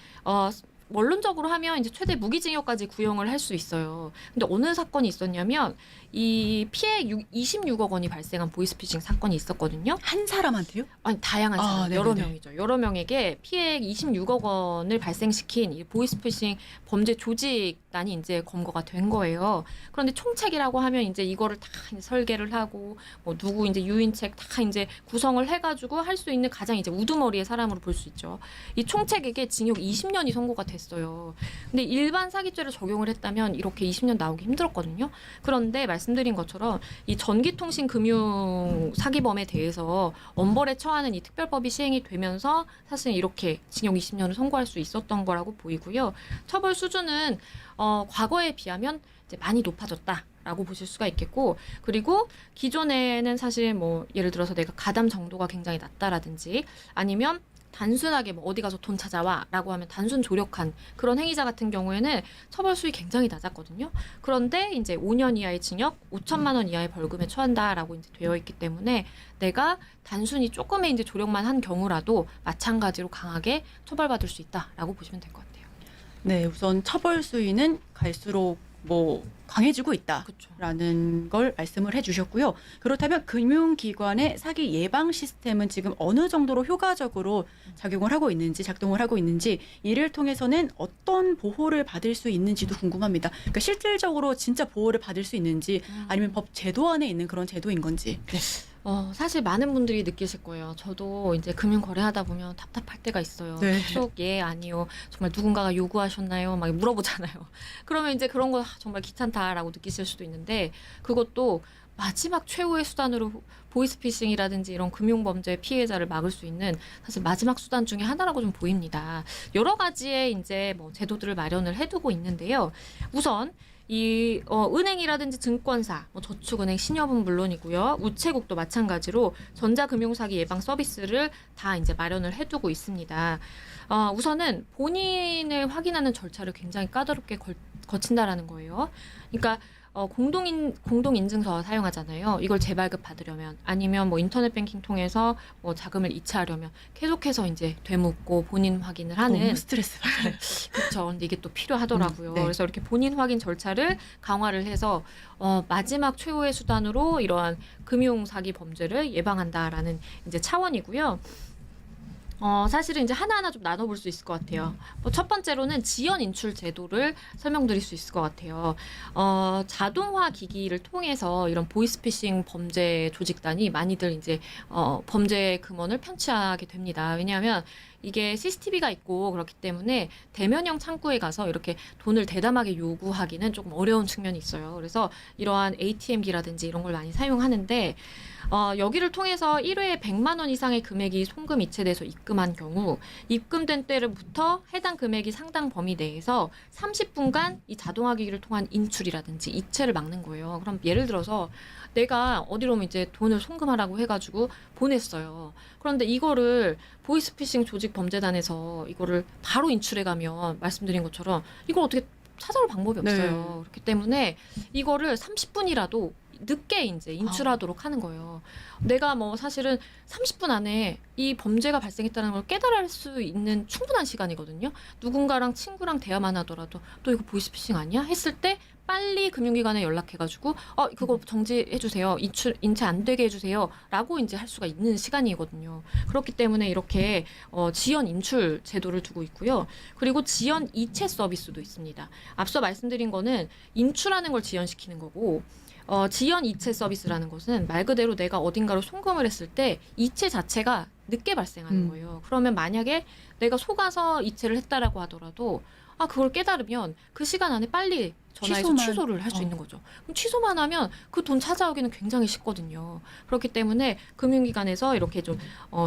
원론적으로 하면 이제 최대 무기징역까지 구형을 할 수 있어요. 근데 어느 사건이 있었냐면 이 피해 26억 원이 발생한 보이스피싱 사건이 있었거든요. 한 사람한테요? 아니 다양한 사람, 네네네. 여러 명이죠. 여러 명에게 피해 26억 원을 발생시킨 이 보이스피싱 범죄 조직단이 이제 검거가 된 거예요. 그런데 총책이라고 하면 이제 이거를 다 이제 설계를 하고 뭐 누구 이제 유인책 다 이제 구성을 해가지고 할 수 있는 가장 이제 우두머리의 사람으로 볼 수 있죠. 이 총책에게 징역 20년이 선고가 됐어요. 근데 일반 사기죄를 적용을 했다면 이렇게 20년 나오기 힘들었거든요. 그런데 말씀드린 것처럼 이 전기통신 금융 사기범에 대해서 엄벌에 처하는 이 특별법이 시행이 되면서 사실 이렇게 징역 20년을 선고할 수 있었던 거라고 보이고요. 처벌 수준은 과거에 비하면 이제 많이 높아졌다라고 보실 수가 있겠고, 그리고 기존에는 사실 뭐 예를 들어서 내가 가담 정도가 굉장히 낮다라든지 아니면 단순하게 뭐 어디 가서 돈 찾아와라고 하면 단순 조력한 그런 행위자 같은 경우에는 처벌 수위 굉장히 낮았거든요. 그런데 이제 5년 이하의 징역, 5천만 원 이하의 벌금에 처한다라고 이제 되어 있기 때문에 내가 단순히 조금의 이제 조력만 한 경우라도 마찬가지로 강하게 처벌받을 수 있다라고 보시면 될 것 같아요. 네, 우선 처벌 수위는 갈수록 뭐 강해지고 있다라는 걸 말씀을 해주셨고요. 그렇다면 금융기관의 사기 예방 시스템은 지금 어느 정도로 효과적으로 작용을 하고 있는지, 작동을 하고 있는지, 이를 통해서는 어떤 보호를 받을 수 있는지도 궁금합니다. 그러니까 실질적으로 진짜 보호를 받을 수 있는지, 아니면 법 제도 안에 있는 그런 제도인 건지. 네. 사실 많은 분들이 느끼실 거예요. 저도 이제 금융 거래하다 보면 답답할 때가 있어요. 네. 계속 예, 아니요. 정말 누군가가 요구하셨나요? 막 물어보잖아요. 그러면 이제 그런 거 정말 귀찮다라고 느끼실 수도 있는데, 그것도 마지막 최후의 수단으로 보이스피싱이라든지 이런 금융범죄 피해자를 막을 수 있는 사실 마지막 수단 중에 하나라고 좀 보입니다. 여러 가지의 이제 뭐 제도들을 마련을 해두고 있는데요. 우선 이 은행이라든지 증권사, 뭐 저축은행, 신협은 물론이고요. 우체국도 마찬가지로 전자금융사기 예방 서비스를 다 이제 마련을 해두고 있습니다. 우선은 본인을 확인하는 절차를 굉장히 까다롭게 거친다라는 거예요. 그러니까 공동인증서 사용하잖아요. 이걸 재발급 받으려면, 아니면 뭐 인터넷 뱅킹 통해서 뭐 자금을 이체하려면 계속해서 이제 되묻고 본인 확인을 하는. 너무 스트레스 받아요. 그렇죠. 근데 이게 또 필요하더라고요. 네. 그래서 이렇게 본인 확인 절차를 강화를 해서 마지막 최후의 수단으로 이러한 금융 사기 범죄를 예방한다라는 이제 차원이고요. 사실은 이제 하나하나 좀 나눠볼 수 있을 것 같아요. 뭐 첫 번째로는 지연 인출 제도를 설명드릴 수 있을 것 같아요. 자동화 기기를 통해서 이런 보이스피싱 범죄 조직단이 많이들 이제 범죄 금원을 편취하게 됩니다. 왜냐하면 이게 CCTV가 있고 그렇기 때문에 대면형 창구에 가서 이렇게 돈을 대담하게 요구하기는 조금 어려운 측면이 있어요. 그래서 이러한 ATM기라든지 이런 걸 많이 사용하는데, 여기를 통해서 1회에 100만 원 이상의 금액이 송금 이체돼서 입금한 경우 입금된 때부터 해당 금액이 상당 범위 내에서 30분간 이 자동화 기기를 통한 인출이라든지 이체를 막는 거예요. 그럼 예를 들어서 내가 어디로 이제 돈을 송금하라고 해가지고 보냈어요. 그런데 이거를 보이스피싱 조직 범죄단에서 이거를 바로 인출해가면 말씀드린 것처럼 이걸 어떻게 찾아올 방법이 없어요. 네. 그렇기 때문에 이거를 30분이라도 늦게 이제 인출하도록 하는 거예요. 내가 뭐 사실은 30분 안에 이 범죄가 발생했다는 걸 깨달을 수 있는 충분한 시간이거든요. 누군가랑 친구랑 대화만 하더라도 또 이거 보이스피싱 아니야? 했을 때 빨리 금융기관에 연락해가지고 그거 정지해주세요. 인체 안 되게 해주세요. 라고 이제 할 수가 있는 시간이거든요. 그렇기 때문에 이렇게 지연 인출 제도를 두고 있고요. 그리고 지연 이체 서비스도 있습니다. 앞서 말씀드린 거는 인출하는 걸 지연시키는 거고, 지연 이체 서비스라는 것은 말 그대로 내가 어딘가로 송금을 했을 때 이체 자체가 늦게 발생하는 거예요. 그러면 만약에 내가 속아서 이체를 했다라고 하더라도 그걸 깨달으면 그 시간 안에 빨리 전화해서 취소만. 취소를 할 수 있는 거죠. 그럼 취소만 하면 그 돈 찾아오기는 굉장히 쉽거든요. 그렇기 때문에 금융기관에서 이렇게 좀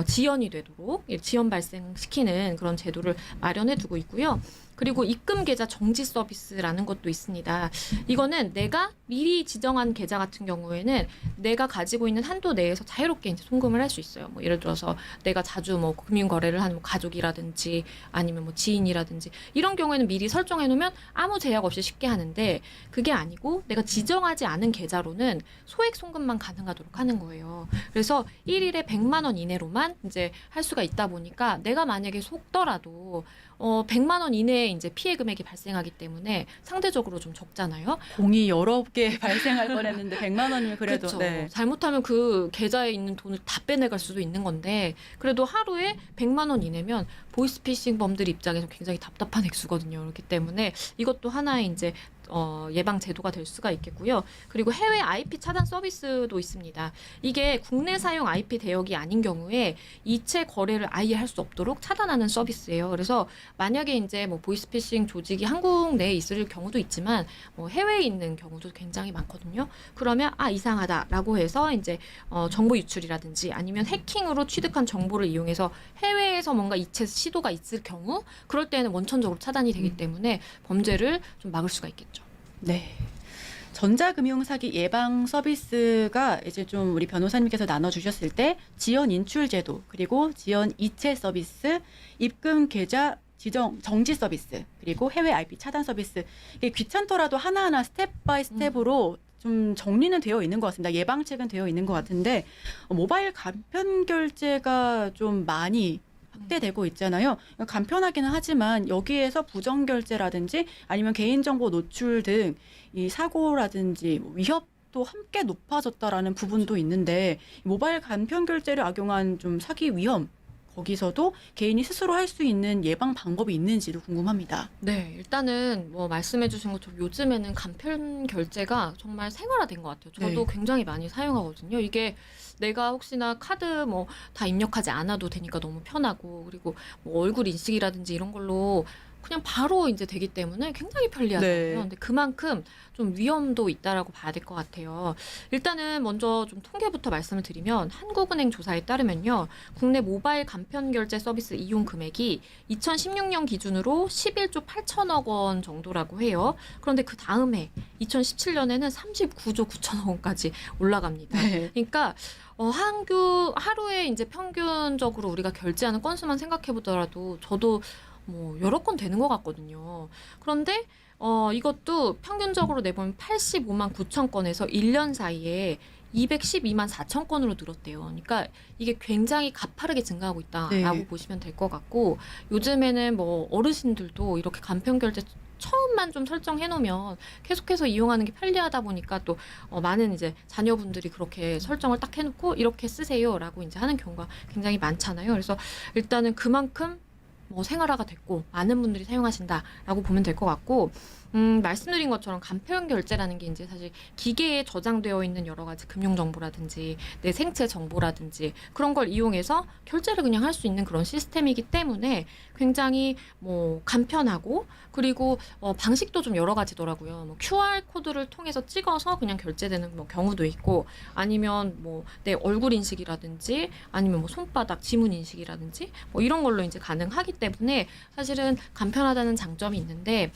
지연이 되도록 지연 발생시키는 그런 제도를 마련해 두고 있고요. 그리고 입금 계좌 정지 서비스라는 것도 있습니다. 이거는 내가 미리 지정한 계좌 같은 경우에는 내가 가지고 있는 한도 내에서 자유롭게 이제 송금을 할 수 있어요. 뭐 예를 들어서 내가 자주 뭐 금융 거래를 하는 뭐 가족이라든지 아니면 뭐 지인이라든지 이런 경우에는 미리 설정해 놓으면 아무 제약 없이 쉽게 하는데 그게 아니고 내가 지정하지 않은 계좌로는 소액 송금만 가능하도록 하는 거예요. 그래서 1일에 100만 원 이내로만 이제 할 수가 있다 보니까 내가 만약에 속더라도 100만 원 이내에 이제 피해 금액이 발생하기 때문에 상대적으로 좀 적잖아요. 공이 여러 개 발생할 뻔했는데 100만 원이면 그래도 그렇죠. 네. 잘못하면 그 계좌에 있는 돈을 다 빼내갈 수도 있는 건데 그래도 하루에 100만 원 이내면 보이스피싱 범들 입장에서 굉장히 답답한 액수거든요. 그렇기 때문에 이것도 하나의 이제 예방 제도가 될 수가 있겠고요. 그리고 해외 IP 차단 서비스도 있습니다. 이게 국내 사용 IP 대역이 아닌 경우에 이체 거래를 아예 할 수 없도록 차단하는 서비스예요. 그래서 만약에 이제 뭐 보이스피싱 조직이 한국 내에 있을 경우도 있지만 뭐 해외에 있는 경우도 굉장히 많거든요. 그러면 이상하다라고 해서 이제 정보 유출이라든지 아니면 해킹으로 취득한 정보를 이용해서 해외에서 뭔가 이체 시도가 있을 경우 그럴 때는 원천적으로 차단이 되기 때문에 범죄를 좀 막을 수가 있겠죠. 네. 전자금융 사기 예방 서비스가 이제 좀 우리 변호사님께서 나눠주셨을 때 지연 인출 제도 그리고 지연 이체 서비스, 입금 계좌 지정 정지 서비스 그리고 해외 IP 차단 서비스 이게 귀찮더라도 하나하나 스텝 바이 스텝으로 좀 정리는 되어 있는 것 같습니다. 예방책은 되어 있는 것 같은데 모바일 간편 결제가 좀 많이 확대되고 있잖아요. 간편하기는 하지만 여기에서 부정 결제라든지 아니면 개인정보 노출 등 이 사고라든지 위협도 함께 높아졌다라는 부분도 있는데 모바일 간편 결제를 악용한 좀 사기 위험 거기서도 개인이 스스로 할 수 있는 예방 방법이 있는지도 궁금합니다. 네, 일단은 뭐 말씀해 주신 것처럼 요즘에는 간편 결제가 정말 생활화된 것 같아요. 저도 네. 굉장히 많이 사용하거든요. 이게 내가 혹시나 카드 뭐 다 입력하지 않아도 되니까 너무 편하고 그리고 뭐 얼굴 인식이라든지 이런 걸로 그냥 바로 이제 되기 때문에 굉장히 편리하잖아요. 네. 근데 그만큼 좀 위험도 있다라고 봐야 될 것 같아요. 일단은 먼저 좀 통계부터 말씀을 드리면 한국은행 조사에 따르면요. 국내 모바일 간편 결제 서비스 이용 금액이 2016년 기준으로 11조 8천억 원 정도라고 해요. 그런데 그 다음에 2017년에는 39조 9천억 원까지 올라갑니다. 네. 그러니까 하루에 이제 평균적으로 우리가 결제하는 건수만 생각해 보더라도 저도 뭐 여러 건 되는 것 같거든요. 그런데 이것도 평균적으로 내보면 85만 9천 건에서 1년 사이에 212만 4천 건으로 늘었대요. 그러니까 이게 굉장히 가파르게 증가하고 있다라고 네. 보시면 될 것 같고 요즘에는 뭐 어르신들도 이렇게 간편 결제 처음만 좀 설정해 놓으면 계속해서 이용하는 게 편리하다 보니까 또 많은 이제 자녀분들이 그렇게 설정을 딱 해놓고 이렇게 쓰세요라고 이제 하는 경우가 굉장히 많잖아요. 그래서 일단은 그만큼 뭐 생활화가 됐고 많은 분들이 사용하신다라고 보면 될 것 같고 말씀드린 것처럼 간편 결제라는 게 이제 사실 기계에 저장되어 있는 여러 가지 금융 정보라든지 내 생체 정보라든지 그런 걸 이용해서 결제를 그냥 할 수 있는 그런 시스템이기 때문에 굉장히 뭐 간편하고 그리고 방식도 좀 여러 가지더라고요. 뭐 QR 코드를 통해서 찍어서 그냥 결제되는 뭐 경우도 있고 아니면 뭐 내 얼굴 인식이라든지 아니면 뭐 손바닥 지문 인식이라든지 뭐 이런 걸로 이제 가능하기 때문에 사실은 간편하다는 장점이 있는데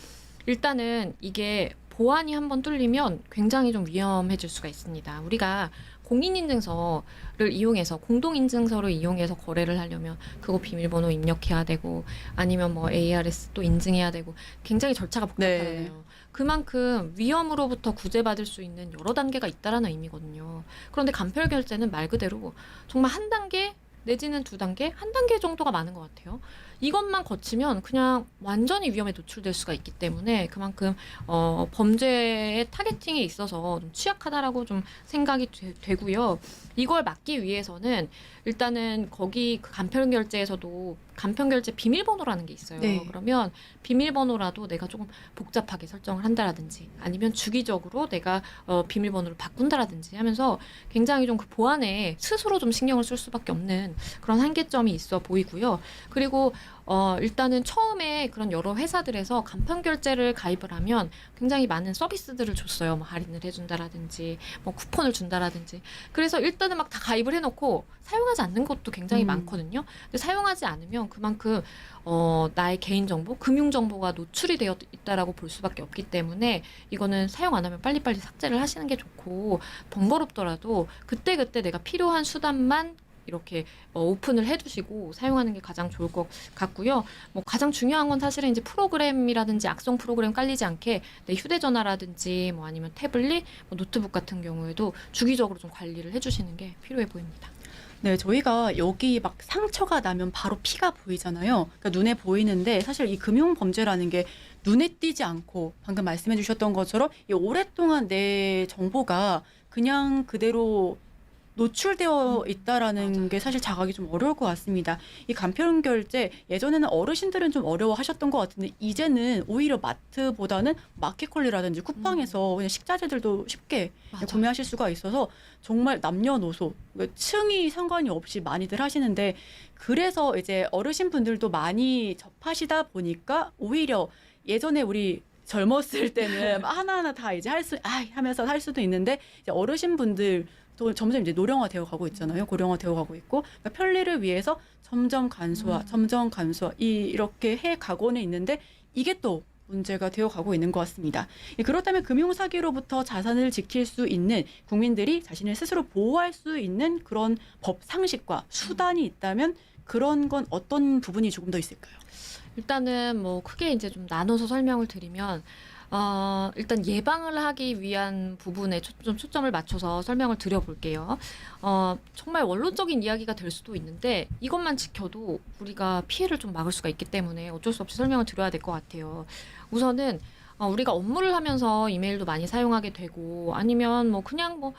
일단은 이게 보안이 한번 뚫리면 굉장히 좀 위험해질 수가 있습니다. 우리가 공인인증서를 이용해서 공동인증서를 이용해서 거래를 하려면 그거 비밀번호 입력해야 되고 아니면 뭐 ARS 또 인증해야 되고 굉장히 절차가 복잡하잖아요. 네. 그만큼 위험으로부터 구제받을 수 있는 여러 단계가 있다라는 의미거든요. 그런데 간편 결제는 말 그대로 정말 한 단계 내지는 두 단계, 한 단계 정도가 많은 것 같아요. 이것만 거치면 그냥 완전히 위험에 노출될 수가 있기 때문에 그만큼 범죄의 타겟팅에 있어서 좀 취약하다라고 좀 생각이 되고요. 이걸 막기 위해서는 일단은 거기 그 간편 결제에서도 간편 결제 비밀번호라는 게 있어요. 네. 그러면 비밀번호라도 내가 조금 복잡하게 설정을 한다라든지 아니면 주기적으로 내가 비밀번호를 바꾼다라든지 하면서 굉장히 좀 그 보안에 스스로 좀 신경을 쓸 수밖에 없는 그런 한계점이 있어 보이고요. 그리고 일단은 처음에 그런 여러 회사들에서 간편 결제를 가입을 하면 굉장히 많은 서비스들을 줬어요. 뭐 할인을 해준다라든지, 뭐 쿠폰을 준다라든지. 그래서 일단은 막 다 가입을 해놓고 사용하지 않는 것도 굉장히 많거든요. 근데 사용하지 않으면 그만큼 나의 개인 정보, 금융 정보가 노출이 되어 있다라고 볼 수밖에 없기 때문에 이거는 사용 안 하면 빨리빨리 삭제를 하시는 게 좋고, 번거롭더라도 그때그때 내가 필요한 수단만 이렇게 오픈을 해두시고 사용하는 게 가장 좋을 것 같고요. 뭐 가장 중요한 건 사실은 이제 프로그램이라든지 악성 프로그램 깔리지 않게 내 휴대전화라든지 뭐 아니면 태블릿, 뭐 노트북 같은 경우에도 주기적으로 좀 관리를 해주시는 게 필요해 보입니다. 네, 저희가 여기 막 상처가 나면 바로 피가 보이잖아요. 그러니까 눈에 보이는데 사실 이 금융 범죄라는 게 눈에 띄지 않고 방금 말씀해 주셨던 것처럼 이 오랫동안 내 정보가 그냥 그대로 노출되어 있다라는 맞아요. 게 사실 자각이 좀 어려울 것 같습니다. 이 간편 결제 예전에는 어르신들은 좀 어려워하셨던 것 같은데 이제는 오히려 마트보다는 마켓컬리라든지 쿠팡에서 그냥 식자재들도 쉽게 맞아요. 구매하실 수가 있어서 정말 남녀노소 그러니까 층이 상관이 없이 많이들 하시는데 그래서 이제 어르신분들도 많이 접하시다 보니까 오히려 예전에 우리 젊었을 때는 하나하나 다 이제 하면서 할 수도 있는데 이제 어르신분들 또 점점 이제 노령화되어 가고 있잖아요. 고령화되어 가고 있고 그러니까 편리를 위해서 점점 간소화, 점점 간소화 이렇게 해 가고는 있는데 이게 또 문제가 되어 가고 있는 것 같습니다. 그렇다면 금융 사기로부터 자산을 지킬 수 있는 국민들이 자신을 스스로 보호할 수 있는 그런 법 상식과 수단이 있다면 그런 건 어떤 부분이 조금 더 있을까요? 일단은 뭐 크게 이제 좀 나눠서 설명을 드리면 일단 예방을 하기 위한 부분에 좀 초점을 맞춰서 설명을 드려볼게요. 정말 원론적인 이야기가 될 수도 있는데 이것만 지켜도 우리가 피해를 좀 막을 수가 있기 때문에 어쩔 수 없이 설명을 드려야 될 것 같아요. 우선은 우리가 업무를 하면서 이메일도 많이 사용하게 되고 아니면 뭐 그냥 뭐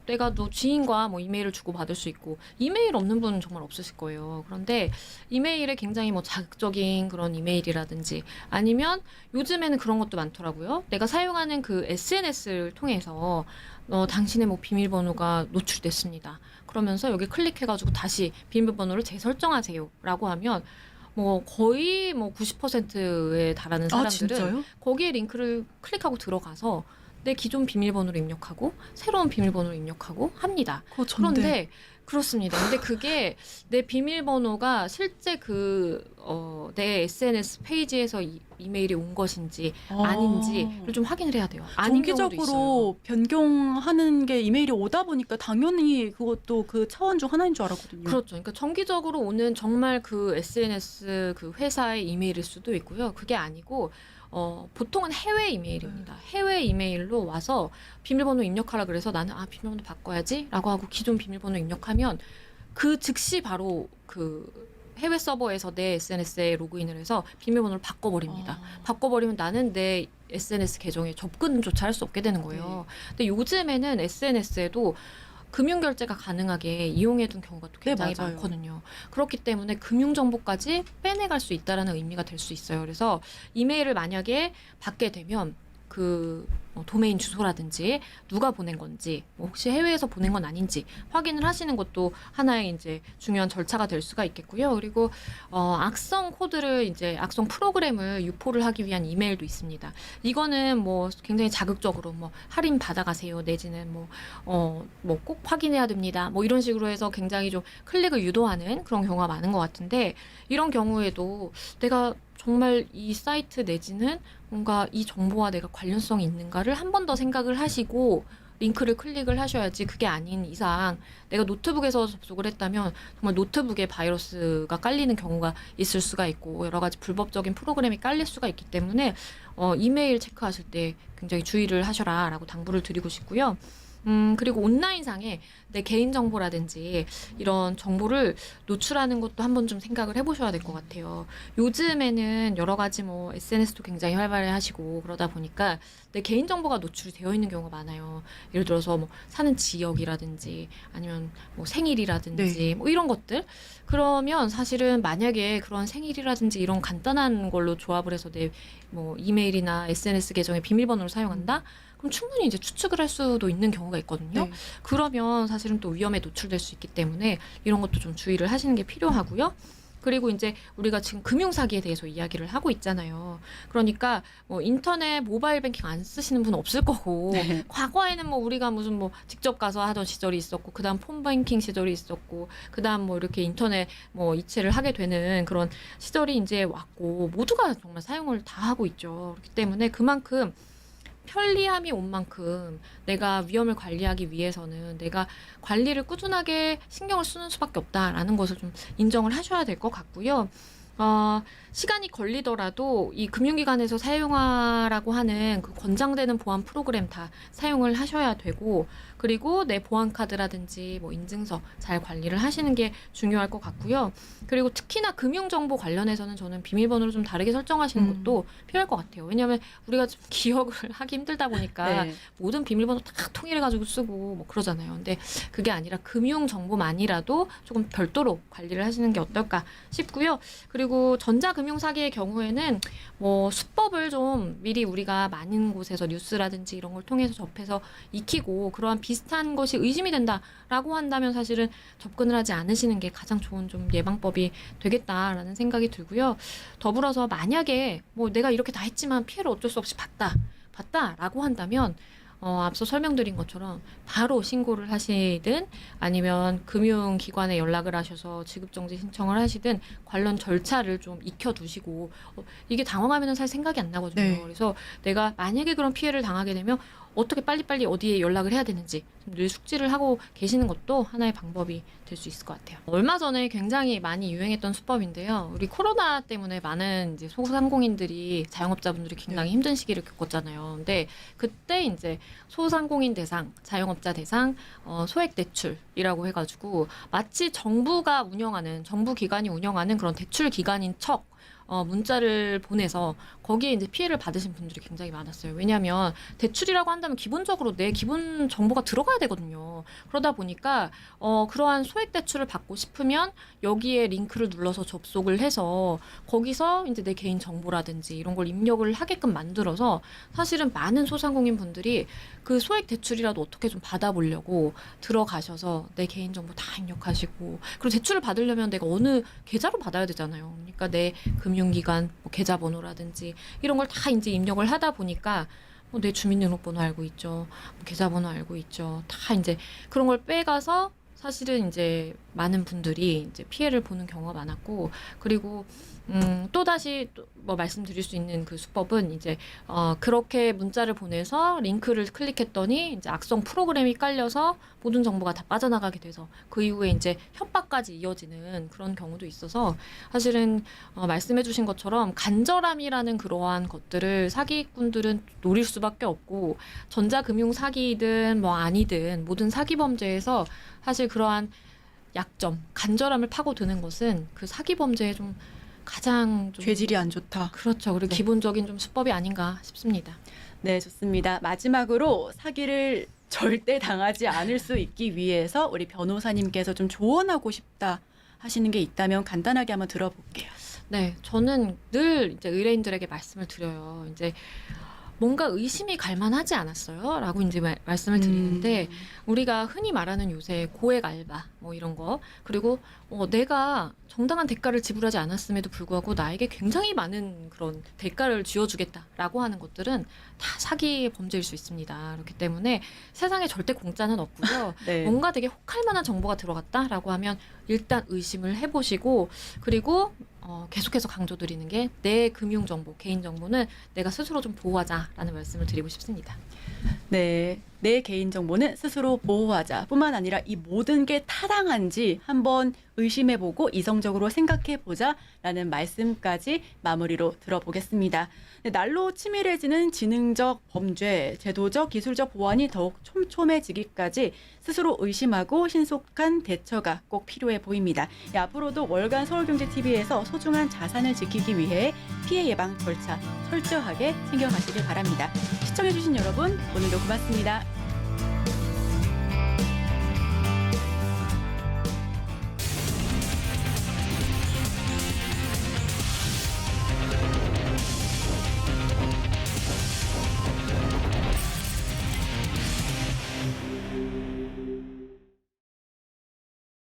내가 너 지인과 뭐 이메일을 주고받을 수 있고 이메일 없는 분은 정말 없으실 거예요. 그런데 이메일에 굉장히 뭐 자극적인 그런 이메일이라든지 아니면 요즘에는 그런 것도 많더라고요. 내가 사용하는 그 SNS를 통해서 당신의 뭐 비밀번호가 노출됐습니다. 그러면서 여기 클릭해가지고 다시 비밀번호를 재설정하세요라고 하면 뭐 거의 뭐 90%에 달하는 아, 사람들은 진짜요? 거기에 링크를 클릭하고 들어가서 내 기존 비밀번호를 입력하고 새로운 비밀번호를 입력하고 합니다. 그거 전데. 그런데 그렇습니다. 근데 그게 내 비밀번호가 실제 내 SNS 페이지에서 이메일이 온 것인지 아닌지를 좀 확인을 해야 돼요. 아닌 경우도 있어요. 정기적으로 변경하는 게 이메일이 오다 보니까 당연히 그것도 그 차원 중 하나인 줄 알았거든요. 그렇죠. 그러니까 정기적으로 오는 정말 그 SNS 그 회사의 이메일일 수도 있고요. 그게 아니고 보통은 해외 이메일입니다. 해외 이메일로 와서 비밀번호 입력하라 그래서 나는 비밀번호 바꿔야지라고 하고 기존 비밀번호 입력하면 그 즉시 바로 그 해외 서버에서 내 SNS에 로그인을 해서 비밀번호를 바꿔버립니다. 바꿔버리면 나는 내 SNS 계정에 접근조차 할 수 없게 되는 거예요. 근데 요즘에는 SNS에도 금융결제가 가능하게 이용해둔 경우가 또 굉장히 맞아요. 많거든요. 그렇기 때문에 금융정보까지 빼내갈 수 있다는 의미가 될 수 있어요. 그래서 이메일을 만약에 받게 되면 그 도메인 주소라든지 누가 보낸 건지 혹시 해외에서 보낸 건 아닌지 확인을 하시는 것도 하나의 이제 중요한 절차가 될 수가 있겠고요. 그리고 악성 코드를 이제 악성 프로그램을 유포를 하기 위한 이메일도 있습니다. 이거는 뭐 굉장히 자극적으로 뭐 할인 받아가세요 내지는 뭐 꼭 확인해야 됩니다. 뭐 이런 식으로 해서 굉장히 좀 클릭을 유도하는 그런 경우가 많은 것 같은데 이런 경우에도 내가 정말 이 사이트 내지는 뭔가 이 정보와 내가 관련성이 있는가를 한 번 더 생각을 하시고 링크를 클릭을 하셔야지 그게 아닌 이상 내가 노트북에서 접속을 했다면 정말 노트북에 바이러스가 깔리는 경우가 있을 수가 있고 여러 가지 불법적인 프로그램이 깔릴 수가 있기 때문에 이메일 체크하실 때 굉장히 주의를 하셔라라고 당부를 드리고 싶고요. 그리고 온라인상에 내 개인정보라든지 이런 정보를 노출하는 것도 한번 좀 생각을 해보셔야 될 것 같아요. 요즘에는 여러 가지 뭐 SNS도 굉장히 활발히 하시고 그러다 보니까 내 개인정보가 노출이 되어 있는 경우가 많아요. 예를 들어서 뭐 사는 지역이라든지 아니면 뭐 생일이라든지 뭐 이런 것들. 그러면 사실은 만약에 그런 생일이라든지 이런 간단한 걸로 조합을 해서 내 뭐 이메일이나 SNS 계정의 비밀번호를 사용한다? 그럼 충분히 이제 추측을 할 수도 있는 경우가 있거든요. 네. 그러면 사실은 또 위험에 노출될 수 있기 때문에 이런 것도 좀 주의를 하시는 게 필요하고요. 그리고 이제 우리가 지금 금융사기에 대해서 이야기를 하고 있잖아요. 그러니까 뭐 인터넷 모바일 뱅킹 안 쓰시는 분 없을 거고 네. 과거에는 뭐 우리가 무슨 뭐 직접 가서 하던 시절이 있었고 그다음 폰뱅킹 시절이 있었고 그다음 뭐 이렇게 인터넷 뭐 이체를 하게 되는 그런 시절이 이제 왔고 모두가 정말 사용을 다 하고 있죠. 그렇기 때문에 그만큼 편리함이 온 만큼 내가 위험을 관리하기 위해서는 내가 관리를 꾸준하게 신경을 쓰는 수밖에 없다라는 것을 좀 인정을 하셔야 될 것 같고요. 시간이 걸리더라도 이 금융기관에서 사용하라고 하는 그 권장되는 보안 프로그램 다 사용을 하셔야 되고, 그리고 내 보안카드라든지 뭐 인증서 잘 관리를 하시는 게 중요할 것 같고요. 그리고 특히나 금융정보 관련해서는 저는 비밀번호를 좀 다르게 설정하시는 것도 필요할 것 같아요. 왜냐하면 우리가 좀 기억을 하기 힘들다 보니까 네. 모든 비밀번호 다 통일해가지고 쓰고 뭐 그러잖아요. 근데 그게 아니라 금융정보만이라도 조금 별도로 관리를 하시는 게 어떨까 싶고요. 그리고 전자금융사기의 경우에는 뭐 수법을 좀 미리 우리가 많은 곳에서 뉴스라든지 이런 걸 통해서 접해서 익히고 그러한 비슷한 것이 의심이 된다라고 한다면 사실은 접근을 하지 않으시는 게 가장 좋은 좀 예방법이 되겠다라는 생각이 들고요. 더불어서 만약에 뭐 내가 이렇게 다 했지만 피해를 어쩔 수 없이 봤다라고 한다면 앞서 설명드린 것처럼 바로 신고를 하시든 아니면 금융기관에 연락을 하셔서 지급정지 신청을 하시든 관련 절차를 좀 익혀두시고 이게 당황하면 사실 생각이 안 나거든요. 네. 그래서 내가 만약에 그런 피해를 당하게 되면 어떻게 빨리빨리 어디에 연락을 해야 되는지 늘 숙지를 하고 계시는 것도 하나의 방법이 될 수 있을 것 같아요. 얼마 전에 굉장히 많이 유행했던 수법인데요. 우리 코로나 때문에 많은 이제 소상공인들이 자영업자분들이 굉장히 힘든 시기를 겪었잖아요. 근데 그때 이제 소상공인 대상, 자영업자 대상 소액 대출이라고 해가지고 마치 정부가 운영하는 정부 기관이 운영하는 그런 대출 기관인 척 문자를 보내서 거기에 이제 피해를 받으신 분들이 굉장히 많았어요. 왜냐하면 대출이라고 한다면 기본적으로 내 기본 정보가 들어가야 되거든요. 그러다 보니까 그러한 소액 대출을 받고 싶으면 여기에 링크를 눌러서 접속을 해서 거기서 이제 내 개인 정보라든지 이런 걸 입력을 하게끔 만들어서 사실은 많은 소상공인 분들이 그 소액 대출이라도 어떻게 좀 받아보려고 들어가셔서 내 개인 정보 다 입력하시고, 그리고 대출을 받으려면 내가 어느 계좌로 받아야 되잖아요. 그러니까 내 금융기관 뭐 계좌번호라든지 이런 걸 다 이제 입력을 하다 보니까 내 주민등록번호 알고 있죠, 뭐 계좌번호 알고 있죠, 다 이제 그런 걸 빼가서 사실은 이제 많은 분들이 이제 피해를 보는 경우가 많았고, 그리고 또 다시 뭐 말씀드릴 수 있는 그 수법은 이제 그렇게 문자를 보내서 링크를 클릭했더니 이제 악성 프로그램이 깔려서 모든 정보가 다 빠져나가게 돼서 그 이후에 이제 협박까지 이어지는 그런 경우도 있어서 사실은 말씀해주신 것처럼 간절함이라는 그러한 것들을 사기꾼들은 노릴 수밖에 없고, 전자금융 사기이든 뭐 아니든 모든 사기 범죄에서 사실 그러한 약점, 간절함을 파고드는 것은 그 사기 범죄의 좀 가장 좀 죄질이 안 좋다. 그렇죠. 그리고 네. 기본적인 좀 수법이 아닌가 싶습니다. 네, 좋습니다. 마지막으로 사기를 절대 당하지 않을 수 있기 위해서 우리 변호사님께서 좀 조언하고 싶다 하시는 게 있다면 간단하게 한번 들어볼게요. 네, 저는 늘 이제 의뢰인들에게 말씀을 드려요. 이제 뭔가 의심이 갈 만하지 않았어요? 라고 이제 말씀을 드리는데, 우리가 흔히 말하는 요새 고액 알바 뭐 이런 거, 그리고 내가 정당한 대가를 지불하지 않았음에도 불구하고 나에게 굉장히 많은 그런 대가를 쥐어주겠다라고 하는 것들은 다 사기 범죄일 수 있습니다. 그렇기 때문에 세상에 절대 공짜는 없고요. 네. 뭔가 되게 혹할 만한 정보가 들어갔다라고 하면 일단 의심을 해보시고, 그리고 계속해서 강조드리는 게 내 금융정보, 개인정보는 내가 스스로 좀 보호하자라는 말씀을 드리고 싶습니다. 네, 내 개인정보는 스스로 보호하자 뿐만 아니라 이 모든 게 타당한지 한번 의심해보고 이성적으로 생각해보자 라는 말씀까지 마무리로 들어보겠습니다. 네, 날로 치밀해지는 지능적 범죄, 제도적, 기술적 보완이 더욱 촘촘해지기까지 스스로 의심하고 신속한 대처가 꼭 필요해 보입니다. 네, 앞으로도 월간 서울경제TV에서 소중한 자산을 지키기 위해 피해 예방 절차 철저하게 챙겨가시길 바랍니다. 시청해주신 여러분, 오늘도 고맙습니다.